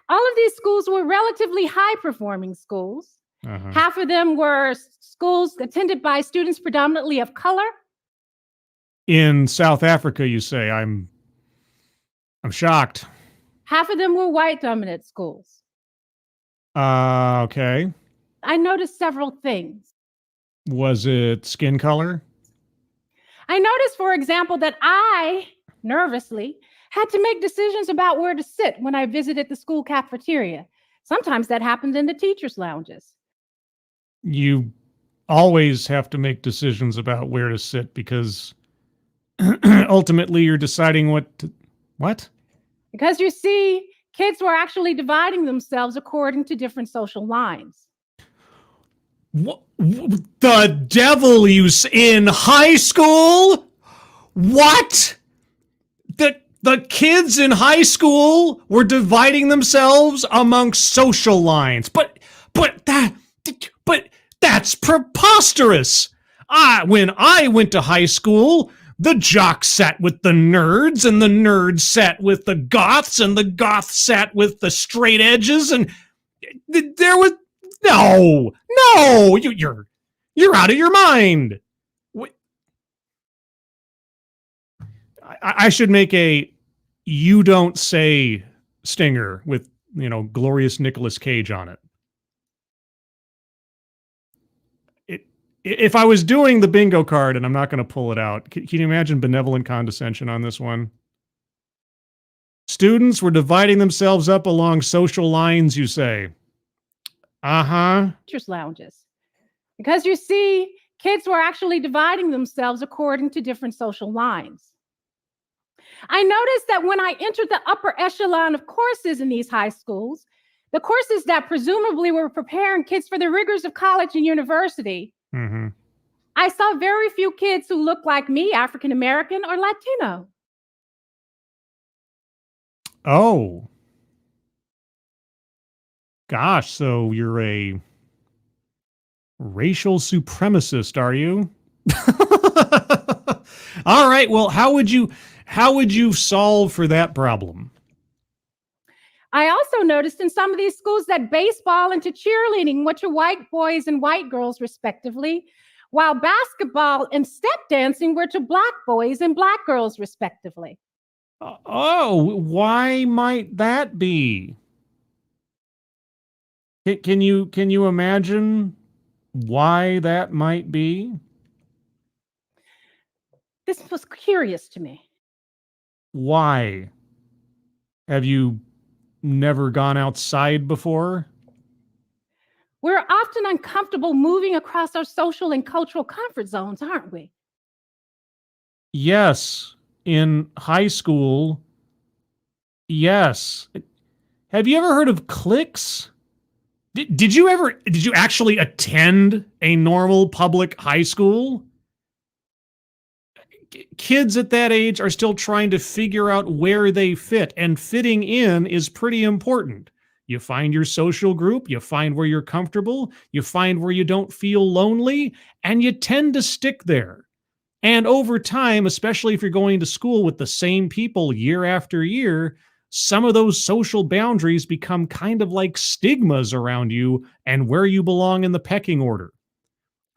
All of these schools were relatively high-performing schools. Uh-huh. Half of them were schools attended by students predominantly of color. In South Africa, you say. I'm shocked. Half of them were white-dominant schools. Okay. I noticed several things. Was it skin color? I noticed, for example, that I, nervously, had to make decisions about where to sit when I visited the school cafeteria. Sometimes that happened in the teachers' lounges. You always have to make decisions about where to sit because ultimately you're deciding what? Because you see, kids were actually dividing themselves according to different social lines. What? The devil in high school? What? The kids in high school were dividing themselves amongst social lines. But that's preposterous. When I went to high school, the jocks sat with the nerds, and the nerds sat with the goths, and the goths sat with the straight edges, and there was no, you're out of your mind. I should make a "you don't say" stinger with, glorious Nicolas Cage on it. If I was doing the bingo card, and I'm not going to pull it out, can you imagine benevolent condescension on this one? Students were dividing themselves up along social lines, you say. Uh-huh. Teachers' lounges. Because you see, kids were actually dividing themselves according to different social lines. I noticed that when I entered the upper echelon of courses in these high schools, the courses that presumably were preparing kids for the rigors of college and university, I saw very few kids who looked like me, African American or Latino. Oh. Gosh, so you're a racial supremacist, are you? All right, well, how would you solve for that problem? I also noticed in some of these schools that baseball and to cheerleading were to white boys and white girls, respectively, while basketball and step dancing were to black boys and black girls, respectively. Oh, why might that be? Can you imagine why that might be? This was curious to me. Why? Have you never gone outside before? We're often uncomfortable moving across our social and cultural comfort zones, aren't we? Yes. In high school, yes. Have you ever heard of cliques? Did you actually attend a normal public high school? Kids at that age are still trying to figure out where they fit, and fitting in is pretty important. You find your social group, you find where you're comfortable, you find where you don't feel lonely, and you tend to stick there. And over time, especially if you're going to school with the same people year after year, some of those social boundaries become kind of like stigmas around you and where you belong in the pecking order.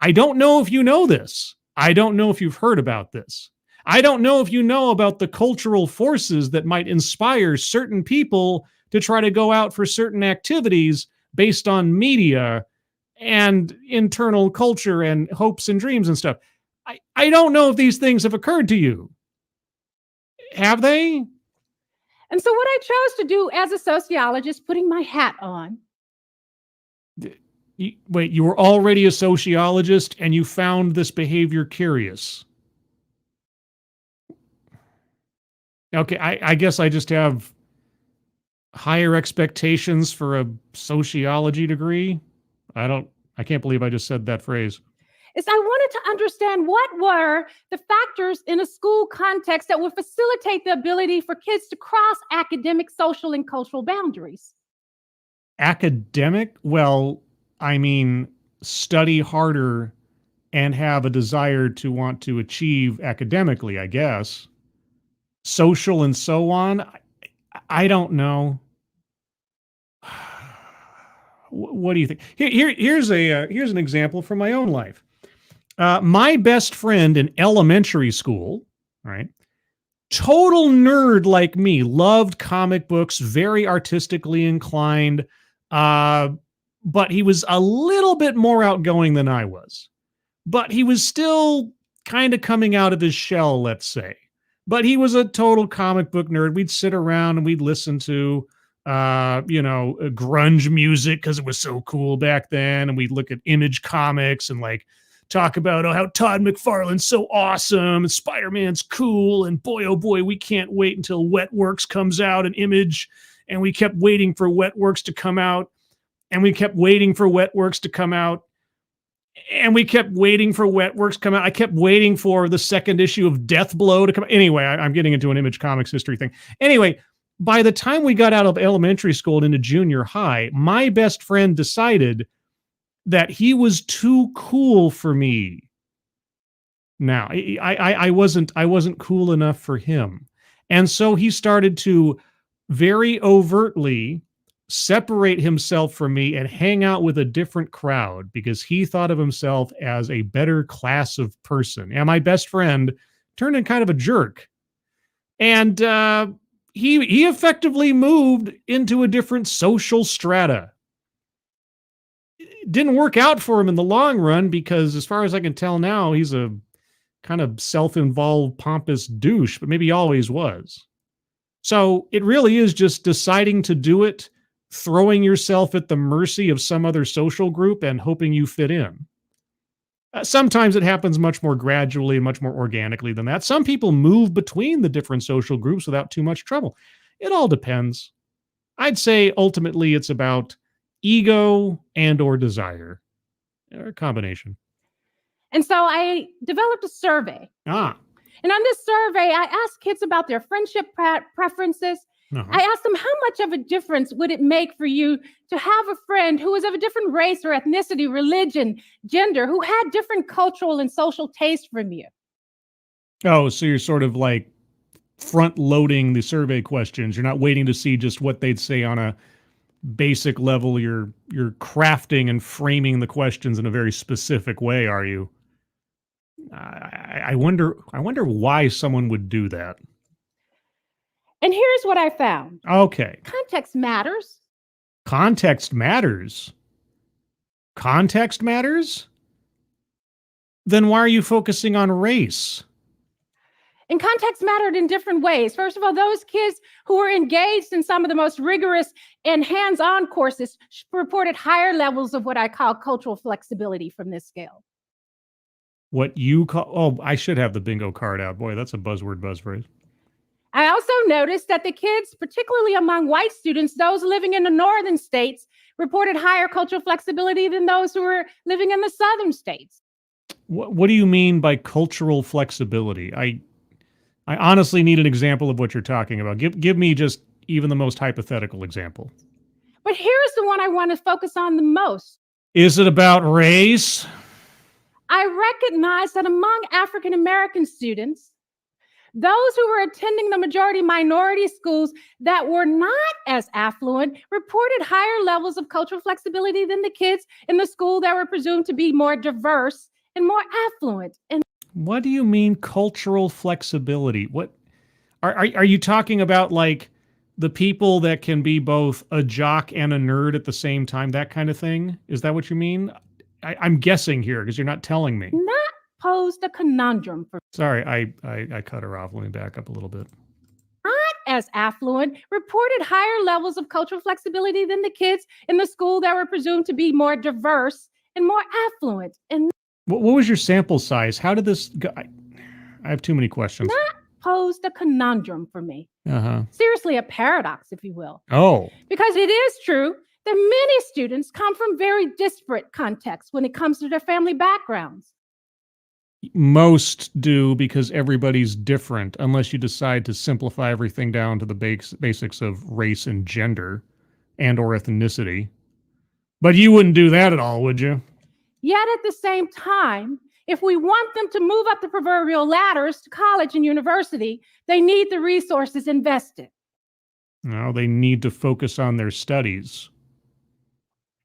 I don't know if you know this. I don't know if you've heard about this. I don't know if you know about the cultural forces that might inspire certain people to try to go out for certain activities based on media and internal culture and hopes and dreams and stuff. I don't know if these things have occurred to you. Have they? And so, what I chose to do as a sociologist, putting my hat on. Wait, you were already a sociologist and you found this behavior curious. Okay, I guess I just have higher expectations for a sociology degree. I can't believe I just said that phrase. Is I wanted to understand what were the factors in a school context that would facilitate the ability for kids to cross academic, social, and cultural boundaries. Academic? Well, I mean, study harder and have a desire to want to achieve academically, I guess. Social and so on. I don't know. What do you think? Here's an example from my own life. My best friend in elementary school, right? Total nerd like me, loved comic books, very artistically inclined, but he was a little bit more outgoing than I was. But he was still kind of coming out of his shell, let's say. But he was a total comic book nerd. We'd sit around and we'd listen to grunge music because it was so cool back then, and we'd look at Image Comics and like talk about how Todd McFarlane's so awesome and Spider-Man's cool, and boy oh boy, we can't wait until Wetworks comes out and Image, and we kept waiting for Wetworks to come out, and we kept waiting for Wetworks to come out, and we kept waiting for Wetworks to come out. I kept waiting for the second issue of Death Blow to come out. Anyway, I'm getting into an Image Comics history thing. Anyway, by the time we got out of elementary school and into junior high, my best friend decided that he was too cool for me. Now, I wasn't cool enough for him. And so he started to very overtly separate himself from me and hang out with a different crowd because he thought of himself as a better class of person. And my best friend turned in kind of a jerk. And he effectively moved into a different social strata. It didn't work out for him in the long run because, as far as I can tell now, he's a kind of self-involved, pompous douche, but maybe he always was. So it really is just deciding to do it, throwing yourself at the mercy of some other social group and hoping you fit in. Sometimes it happens much more gradually, much more organically than that. Some people move between the different social groups without too much trouble. It all depends. I'd say ultimately it's about ego and or desire, or a combination. And so I developed a survey. And on this survey, I asked kids about their friendship preferences. I asked them, how much of a difference would it make for you to have a friend who was of a different race or ethnicity, religion, gender, who had different cultural and social taste from you? Oh, so you're sort of like front loading the survey questions. You're not waiting to see just what they'd say on a basic level. You're crafting and framing the questions in a very specific way, are you? I wonder why someone would do that. And here's what I found. Okay. Context matters. Context matters. Context matters? Then why are you focusing on race? And context mattered in different ways. First of all, those kids who were engaged in some of the most rigorous and hands-on courses reported higher levels of what I call cultural flexibility from this scale. What you call, oh, I should have the bingo card out. Boy, that's a buzzword buzzphrase. I also noticed that the kids, particularly among white students, those living in the northern states, reported higher cultural flexibility than those who were living in the southern states. What do you mean by cultural flexibility? I honestly need an example of what you're talking about. Give me just even the most hypothetical example. But here's the one I want to focus on the most. Is it about race? I recognize that among African American students, those who were attending the majority minority schools that were not as affluent reported higher levels of cultural flexibility than the kids in the school that were presumed to be more diverse and more affluent. And what do you mean cultural flexibility? What are you talking about, like the people that can be both a jock and a nerd at the same time, that kind of thing? Is that what you mean? I'm guessing here because you're not telling me. that posed a conundrum for Sorry, I cut her off. Let me back up a little bit. as affluent reported higher levels of cultural flexibility than the kids in the school that were presumed to be more diverse and more affluent. And What was your sample size? How did this go? I have too many questions. that posed a conundrum for me. Uh-huh. Seriously, a paradox, if you will. Oh, Because it is true that many students come from very disparate contexts when it comes to their family backgrounds. most do because everybody's different, unless you decide to simplify everything down to the basics of race and gender and or ethnicity. But you wouldn't do that at all, would you? Yet at the same time, if we want them to move up the proverbial ladders to college and university, they need the resources invested. No, they need to focus on their studies.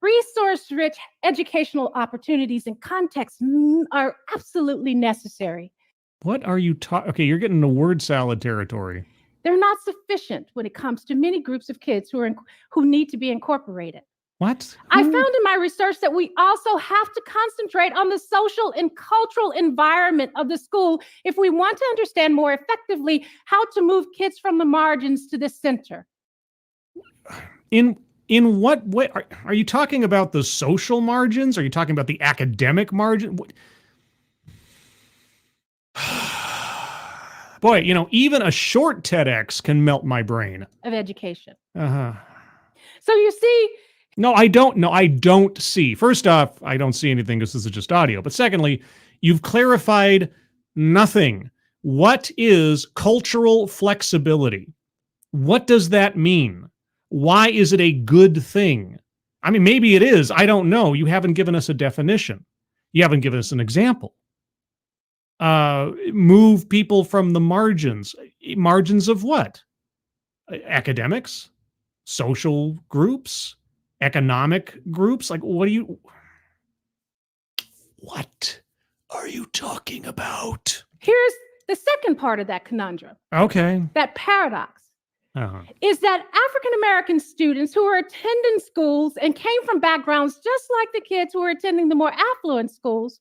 Resource-rich educational opportunities and contexts are absolutely necessary. What are you talking? Okay, you're getting into word salad territory. They're not sufficient when it comes to many groups of kids who need to be incorporated. What? I found in my research that we also have to concentrate on the social and cultural environment of the school if we want to understand more effectively how to move kids from the margins to the center. In what way? Are you talking about the social margins? Are you talking about the academic margin? Boy, even a short TEDx can melt my brain. Of education. Uh-huh. So you see, No, I don't see. First off, I don't see anything because this is just audio. But secondly, you've clarified nothing. What is cultural flexibility? What does that mean? Why is it a good thing? I mean, maybe it is. I don't know. You haven't given us a definition. You haven't given us an example. Move people from the margins. Margins of what? Academics? Social groups? Economic groups? Like, what are you talking about? here's the second part of that conundrum, Okay. that paradox. Uh-huh. Is that African American students who are attending schools and came from backgrounds just like the kids who were attending the more affluent schools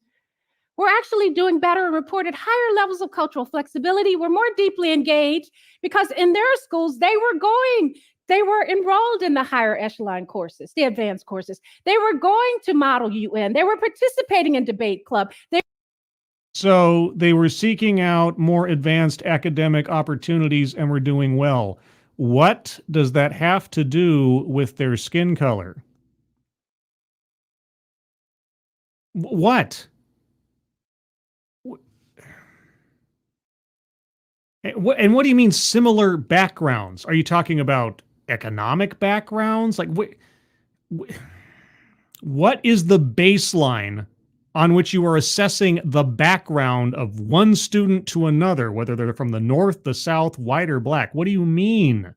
were actually doing better and reported higher levels of cultural flexibility, were more deeply engaged because in their schools, they were enrolled in the higher echelon courses, the advanced courses. They were going to Model UN. They were participating in debate club. So they were seeking out more advanced academic opportunities and were doing well. What does that have to do with their skin color? What? And what do you mean similar backgrounds? Are you talking about economic backgrounds? Like what is the baseline on which you are assessing the background of one student to another, whether they're from the north, the south, white, or black. What do you mean?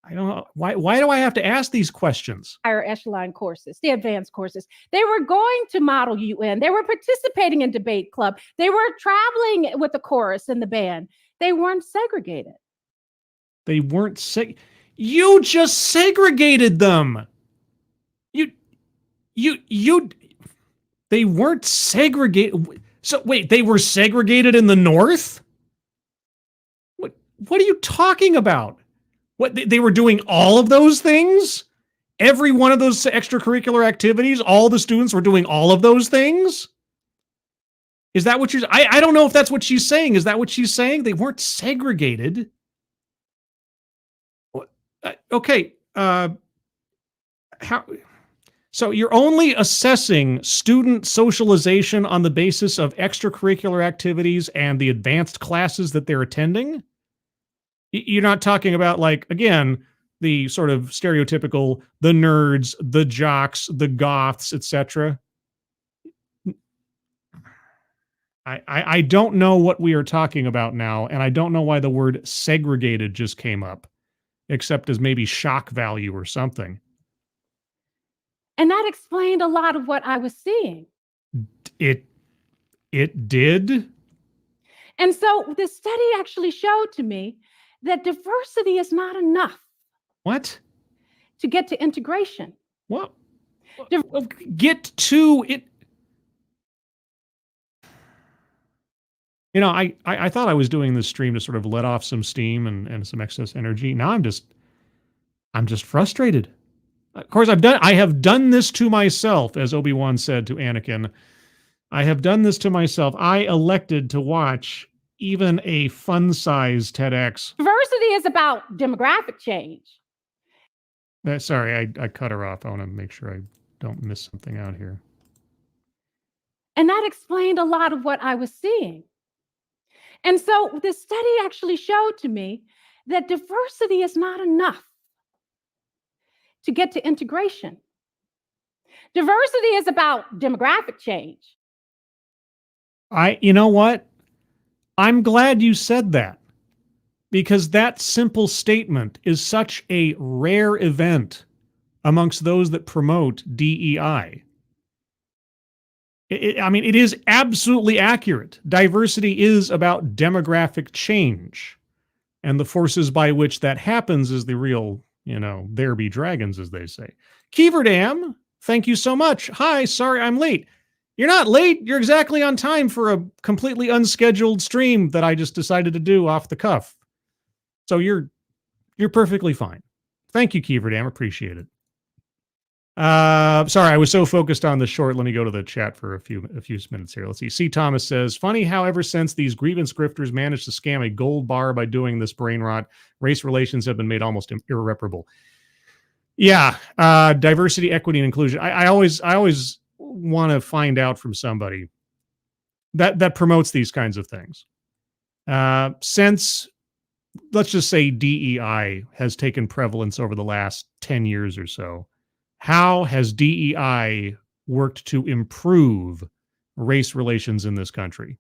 I don't know. Why do I have to ask these questions? Higher echelon courses, the advanced courses. They were going to Model UN. They were participating in debate club. They were traveling with the chorus and the band. They weren't segregated. They weren't you just segregated them. They weren't segregated. So wait, they were segregated in the north? What are you talking about? What, they were doing all of those things? Every one of those extracurricular activities, all the students were doing all of those things? Is that what I don't know if that's what she's saying. Is that what she's saying? They weren't segregated. Okay. How? So you're only assessing student socialization on the basis of extracurricular activities and the advanced classes that they're attending? You're not talking about, like, again, the sort of stereotypical, the nerds, the jocks, the goths, etc. I don't know what we are talking about now, and I don't know why the word segregated just came up, except as maybe shock value or something. And that explained a lot of what I was seeing. It did? And so the study actually showed to me that diversity is not enough. What? To get to integration. What? Get to it. You know, I thought I was doing this stream to sort of let off some steam and some excess energy. Now I'm just frustrated. Of course, I have done this to myself, as Obi-Wan said to Anakin. I have done this to myself. I elected to watch even a fun-sized TEDx. Diversity is about demographic change. Sorry, I cut her off. I want to make sure I don't miss something out here. And that explained a lot of what I was seeing. And so the study actually showed to me that diversity is not enough to get to integration. Diversity is about demographic change. You know what? I'm glad you said that, because that simple statement is such a rare event amongst those that promote DEI. It is absolutely accurate. Diversity is about demographic change, and the forces by which that happens is the real, there be dragons, as they say. Keeverdam, thank you so much. Hi, sorry I'm late. You're not late. You're exactly on time for a completely unscheduled stream that I just decided to do off the cuff. So you're perfectly fine. Thank you, Keeverdam. Appreciate it. Sorry, I was so focused on the short. Let me go to the chat for a few minutes here. Let's see. C. Thomas says, funny how ever since these grievance grifters managed to scam a gold bar by doing this brain rot, race relations have been made almost irreparable. Yeah. Diversity, equity, and inclusion. I always want to find out from somebody that promotes these kinds of things. Since, let's just say, DEI has taken prevalence over the last 10 years or so, how has DEI worked to improve race relations in this country?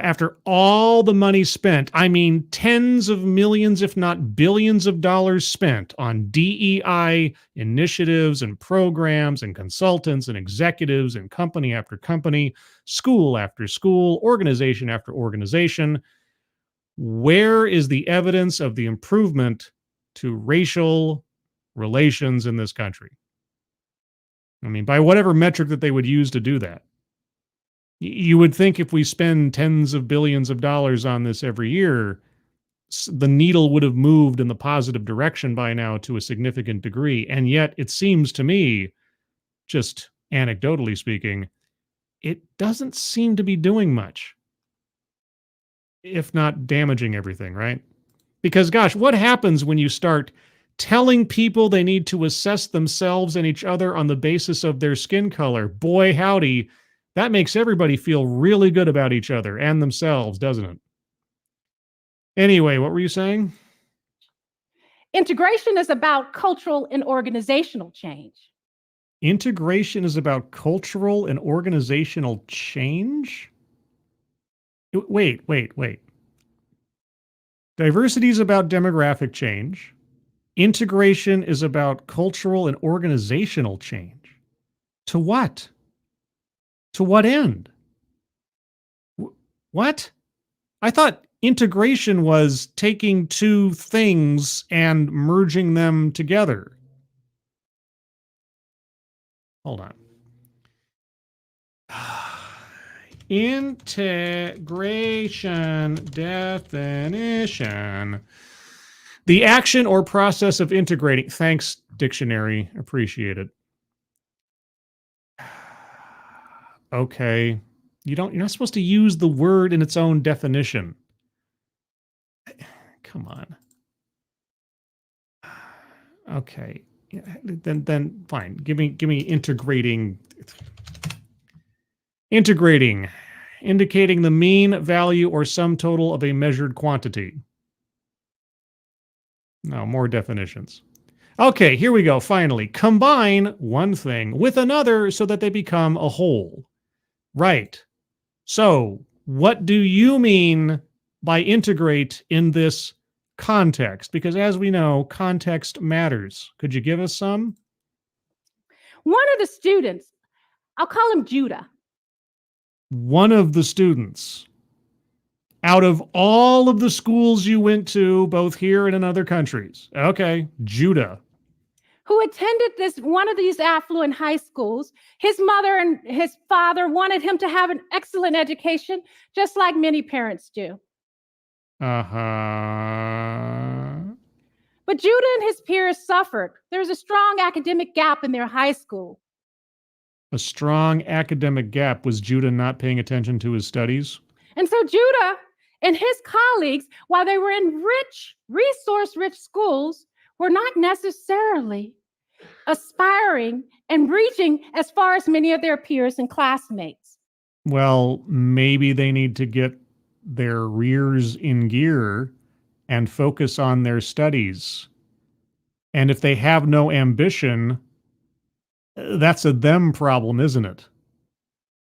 After all the money spent, I mean tens of millions, if not billions of dollars spent on DEI initiatives and programs and consultants and executives and company after company, school after school, organization after organization, where is the evidence of the improvement to racial relations in this country? I mean, by whatever metric that they would use to do that. You would think if we spend tens of billions of dollars on this every year, the needle would have moved in the positive direction by now to a significant degree. And yet it seems to me, just anecdotally speaking, it doesn't seem to be doing much, if not damaging everything, right? Because gosh, what happens when you start telling people they need to assess themselves and each other on the basis of their skin color? Boy, howdy, that makes everybody feel really good about each other and themselves, doesn't it? Anyway, what were you saying? Integration is about cultural and organizational change. Integration is about cultural and organizational change? Wait. Diversity is about demographic change. Integration is about cultural and organizational change. To what? To what end? What? I thought integration was taking two things and merging them together. Hold on. Integration definition. The action or process of integrating. Thanks, dictionary. Appreciate it. Okay. You're not supposed to use the word in its own definition. Come on. Okay. Then fine. Give me integrating. Integrating, indicating the mean, value, or sum total of a measured quantity. No, more definitions. Okay, here we go. Finally, combine one thing with another so that they become a whole. Right. So, what do you mean by integrate in this context? Because as we know, context matters. Could you give us some? One of the students, I'll call him Judah. One of the students out of all of the schools you went to, both here and in other countries. Okay, Judah. Who attended one of these affluent high schools. His mother and his father wanted him to have an excellent education, just like many parents do. Uh-huh. But Judah and his peers suffered. There was a strong academic gap in their high school. A strong academic gap. Was Judah not paying attention to his studies? And so Judah and his colleagues, while they were in resource-rich schools, were not necessarily aspiring and reaching as far as many of their peers and classmates. Well, maybe they need to get their rears in gear and focus on their studies. And if they have no ambition, that's a them problem, isn't it?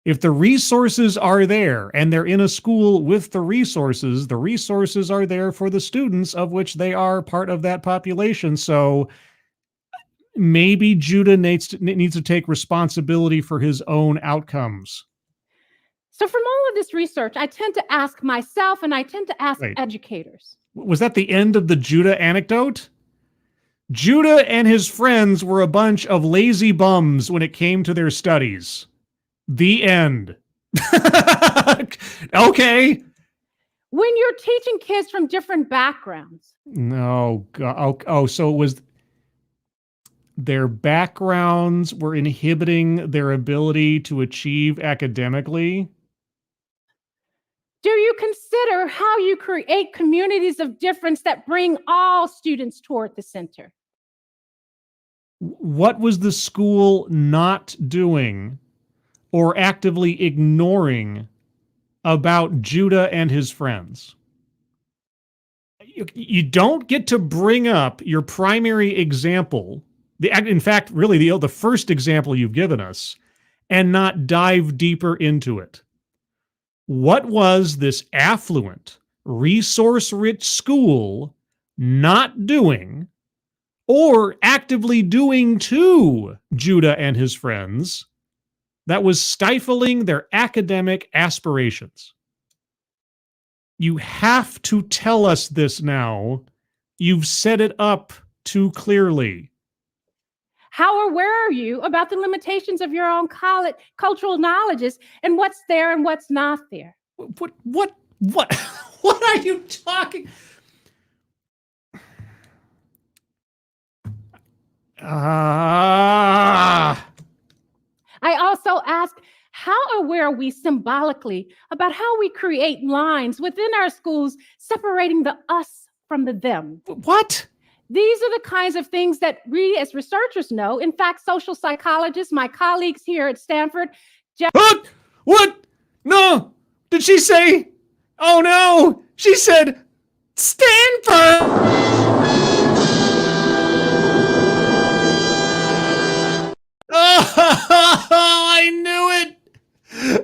If the resources are there and they're in a school with the resources are there for the students of which they are part of that population. So maybe Judah needs to take responsibility for his own outcomes. So from all of this research, I tend to ask myself and I tend to ask Wait. educators. Was that the end of the Judah anecdote? Judah and his friends were a bunch of lazy bums when it came to their studies. The end. Okay. When you're teaching kids from different backgrounds. No. Oh, so it was their backgrounds were inhibiting their ability to achieve academically? Do you consider how you create communities of difference that bring all students toward the center? What was the school not doing or actively ignoring about Judah and his friends? You don't get to bring up your primary example, in fact, really the first example you've given us, and not dive deeper into it. What was this affluent, resource-rich school not doing or actively doing to Judah and his friends that was stifling their academic aspirations? You have to tell us this now. You've set it up too clearly. How aware are you about the limitations of your own cultural knowledges and what's there and what's not there? What are you talking? I also ask, how aware are we symbolically about how we create lines within our schools separating the us from the them? What? These are the kinds of things that we as researchers know. In fact, social psychologists, my colleagues here at Stanford. What? No. Did she say? Oh no. She said Stanford. Oh. I knew it.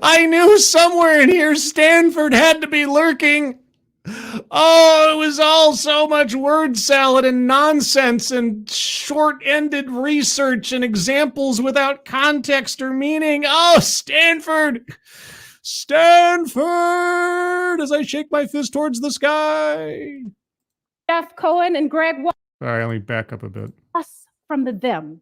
I knew somewhere in here Stanford had to be lurking. Oh, it was all so much word salad and nonsense and short-ended research and examples without context or meaning. Oh, Stanford! Stanford! As I shake my fist towards the sky. Jeff Cohen and Greg Walton Sorry, let me back up a bit. us from the them.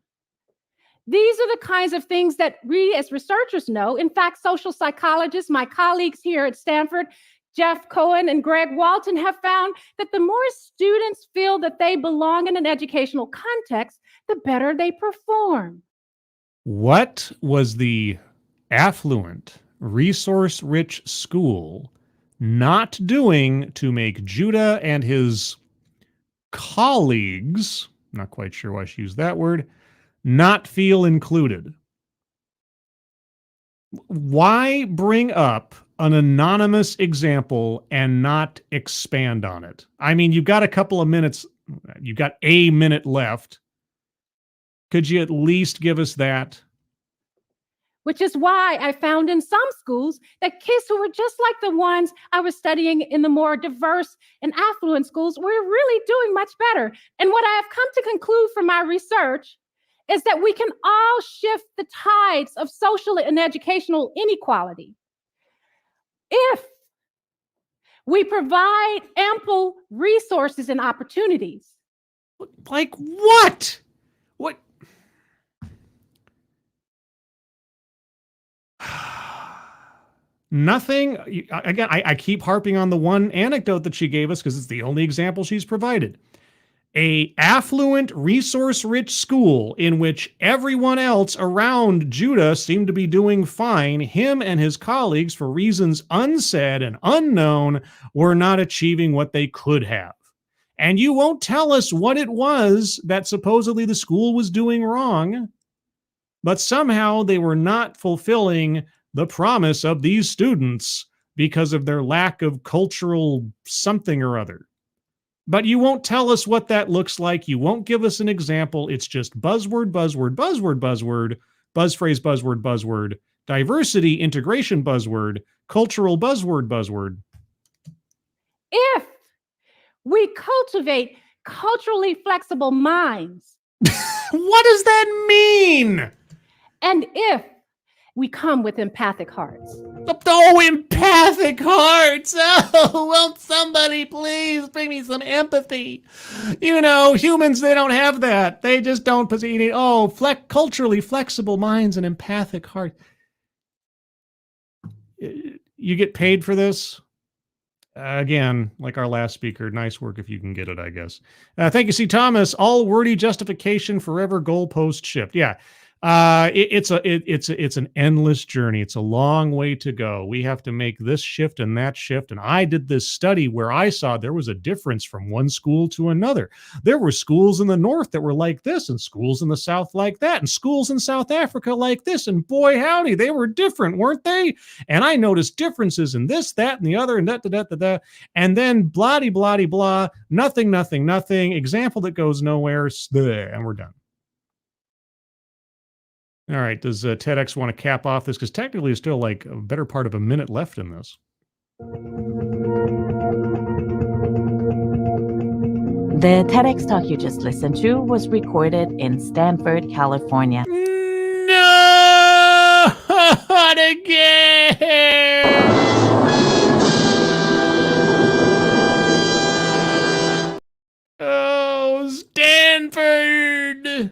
These are the kinds of things that we as researchers know. In fact, social psychologists, my colleagues here at Stanford, Jeff Cohen and Greg Walton, have found that the more students feel that they belong in an educational context, the better they perform. What was the affluent, resource-rich school not doing to make Judah and his colleagues, not quite sure why she used that word, not feel included? Why bring up an anonymous example and not expand on it? I mean, you've got a couple of minutes, you've got a minute left. Could you at least give us that? Which is why I found in some schools that kids who were just like the ones I was studying in the more diverse and affluent schools were really doing much better. And what I have come to conclude from my research is that we can all shift the tides of social and educational inequality if we provide ample resources and opportunities. Like what? What? Nothing. Again, I keep harping on the one anecdote that she gave us because it's the only example she's provided. A affluent, resource-rich school in which everyone else around Judah seemed to be doing fine. Him and his colleagues, for reasons unsaid and unknown, were not achieving what they could have. And you won't tell us what it was that supposedly the school was doing wrong, but somehow they were not fulfilling the promise of these students because of their lack of cultural something or other. But you won't tell us what that looks like. You won't give us an example. It's just buzzword, buzzword, buzzword, buzzword, buzz phrase, buzzword, buzzword, diversity, integration, buzzword, cultural buzzword, buzzword. If we cultivate culturally flexible minds. What does that mean? And if we come with empathic hearts. Oh, empathic hearts. Oh, won't somebody please bring me some empathy? You know, humans, they don't have that. They just don't possess. Oh, culturally flexible minds and empathic hearts. You get paid for this? Again, like our last speaker, nice work if you can get it, I guess. Thank you, C. Thomas. All wordy justification, forever goalpost shift. Yeah. It's an endless journey. It's a long way to go. We have to make this shift and that shift. And I did this study where I saw there was a difference from one school to another. There were schools in the North that were like this, and schools in the South like that, and schools in South Africa like this. And boy, howdy, they were different, weren't they? And I noticed differences in this, that, and the other, and da. And then blah, blah, blah, nothing, example that goes nowhere, and we're done. All right, does TEDx want to cap off this? Because technically there's still like a better part of a minute left in this. The TEDx talk you just listened to was recorded in Stanford, California. No! Not again! Oh, Stanford!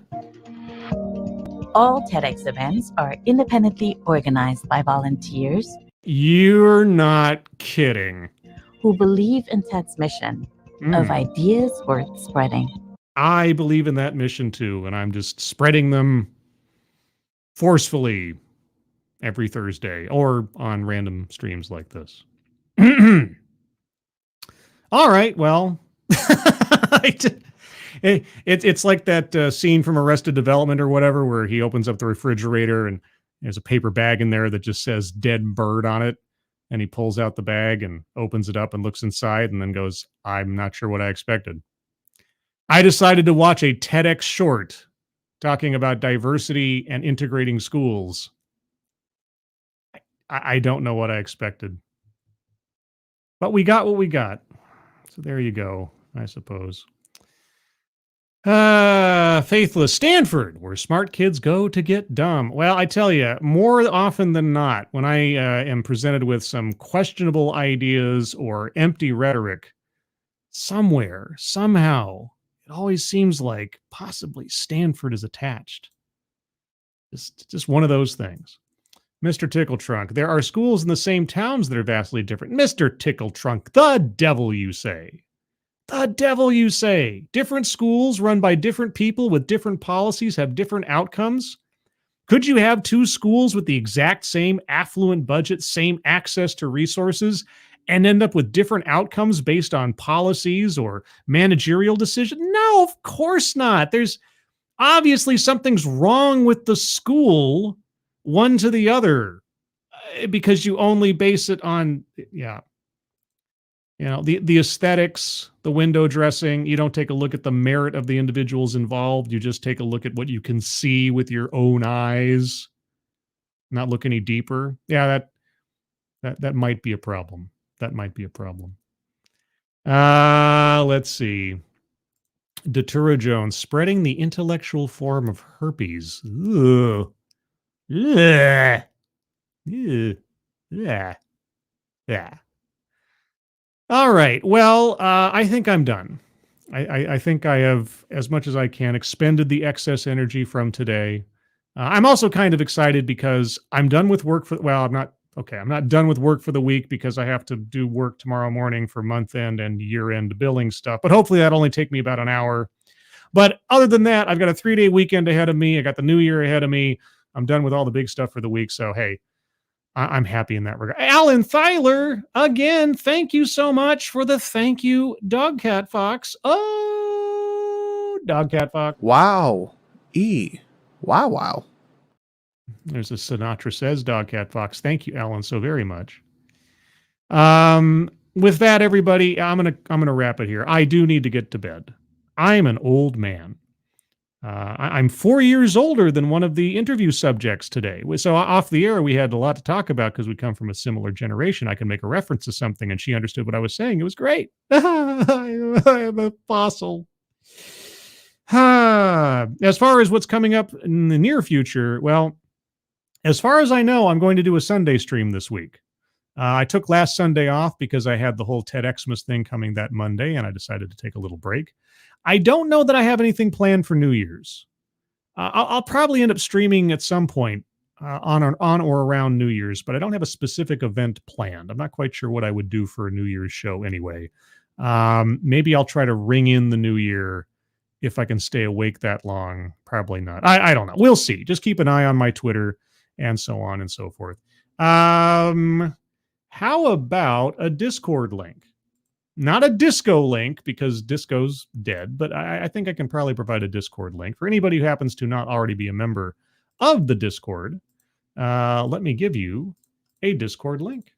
All TEDx events are independently organized by volunteers You're not kidding. who believe in TED's mission of ideas worth spreading. I believe in that mission too, and I'm just spreading them forcefully every Thursday or on random streams like this. All right, well, it's like that scene from Arrested Development or whatever, where he opens up the refrigerator and there's a paper bag in there that just says dead bird on it. And he pulls out the bag and opens it up and looks inside and then goes, I'm not sure what I expected. I decided to watch a TEDx short talking about diversity and integrating schools. I don't know what I expected. But we got what we got. So there you go, I suppose. Faithless Stanford, where smart kids go to get dumb. Well, I tell you, more often than not, when I am presented with some questionable ideas or empty rhetoric, somewhere, somehow, it always seems like possibly Stanford is attached. Just one of those things. Mr. Tickletrunk, there are schools in the same towns that are vastly different. Mr. Tickletrunk, the devil you say. The devil you say. Different schools run by different people with different policies have different outcomes. Could you have two schools with the exact same affluent budget, same access to resources, and end up with different outcomes based on policies or managerial decisions? No, of course not. There's obviously something's wrong with the school, one to the other, because you only base it on, the aesthetics, the window dressing. You don't take a look at the merit of the individuals involved. You just take a look at what you can see with your own eyes, not look any deeper. Yeah, that might be a problem. That might be a problem. Let's see. Datura Jones, spreading the intellectual form of herpes. Ugh. Yeah. Yeah. Yeah. All right. Well, I think I'm done. I think I have, as much as I can, expended the excess energy from today. I'm also kind of excited because I'm done with work I'm not done with work for the week because I have to do work tomorrow morning for month end and year end billing stuff. But hopefully that'll only take me about an hour. But other than that, I've got a 3-day weekend ahead of me. I got the new year ahead of me. I'm done with all the big stuff for the week. So, hey, I'm happy in that regard. Alan Thyler, again, thank you so much for the thank you, Dog Cat Fox. Oh, Dog Cat Fox. Wow. Wow. There's a Sinatra Says Dog Cat Fox. Thank you, Alan, so very much. With that, everybody, I'm gonna wrap it here. I do need to get to bed. I'm an old man. I'm 4 years older than one of the interview subjects today. So off the air, we had a lot to talk about because we come from a similar generation. I can make a reference to something and she understood what I was saying. It was great. I am a fossil. As far as what's coming up in the near future, well, as far as I know, I'm going to do a Sunday stream this week. I took last Sunday off because I had the whole TEDxmas thing coming that Monday, and I decided to take a little break. I don't know that I have anything planned for New Year's. I'll probably end up streaming at some point on or around New Year's, but I don't have a specific event planned. I'm not quite sure what I would do for a New Year's show anyway. Maybe I'll try to ring in the new year if I can stay awake that long. Probably not. I don't know. We'll see. Just keep an eye on my Twitter and so on and so forth. How about a Discord link? Not a disco link because disco's dead, but I think I can probably provide a Discord link for anybody who happens to not already be a member of the Discord. Let me give you a Discord link.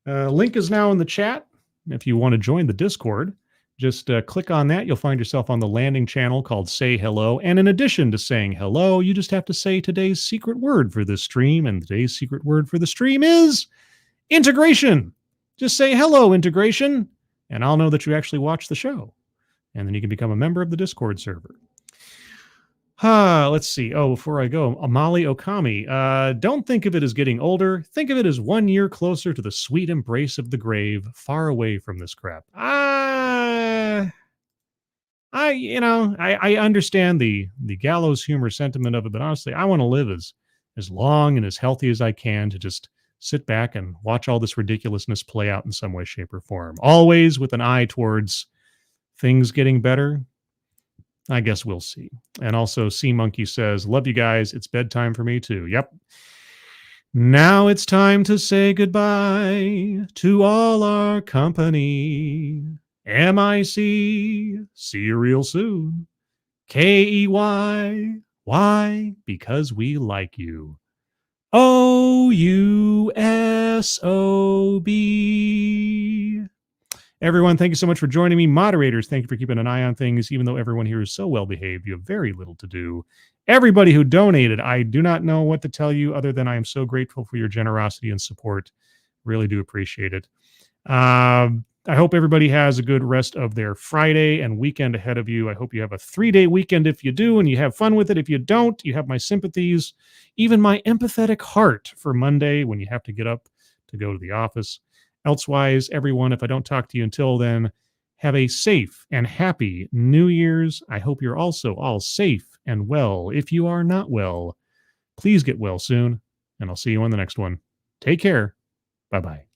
Link is now in the chat. If you want to join the Discord, just click on that. You'll find yourself on the landing channel called Say Hello. And in addition to saying hello, you just have to say today's secret word for this stream. And today's secret word for the stream is integration. Just say hello, integration. And I'll know that you actually watched the show. And then you can become a member of the Discord server. Let's see. Oh, before I go, Amali Okami. Don't think of it as getting older. Think of it as 1 year closer to the sweet embrace of the grave, far away from this crap. I understand the gallows humor sentiment of it, but honestly, I want to live as long and as healthy as I can to just sit back and watch all this ridiculousness play out in some way, shape, or form. Always with an eye towards things getting better. I guess we'll see. And also, Sea Monkey says, love you guys. It's bedtime for me too. Yep. Now it's time to say goodbye to all our company. MIC. See you real soon. KEY. Why? Because we like you. OUSOB. Everyone, thank you so much for joining me. Moderators, thank you for keeping an eye on things. Even though everyone here is so well behaved, you have very little to do. Everybody who donated, I do not know what to tell you other than I am so grateful for your generosity and support. Really do appreciate it. I hope everybody has a good rest of their Friday and weekend ahead of you. I hope you have a 3-day weekend if you do, and you have fun with it. If you don't, you have my sympathies, even my empathetic heart for Monday when you have to get up to go to the office. Elsewise, everyone, if I don't talk to you until then, have a safe and happy New Year's. I hope you're also all safe and well. If you are not well, please get well soon, and I'll see you on the next one. Take care. Bye-bye.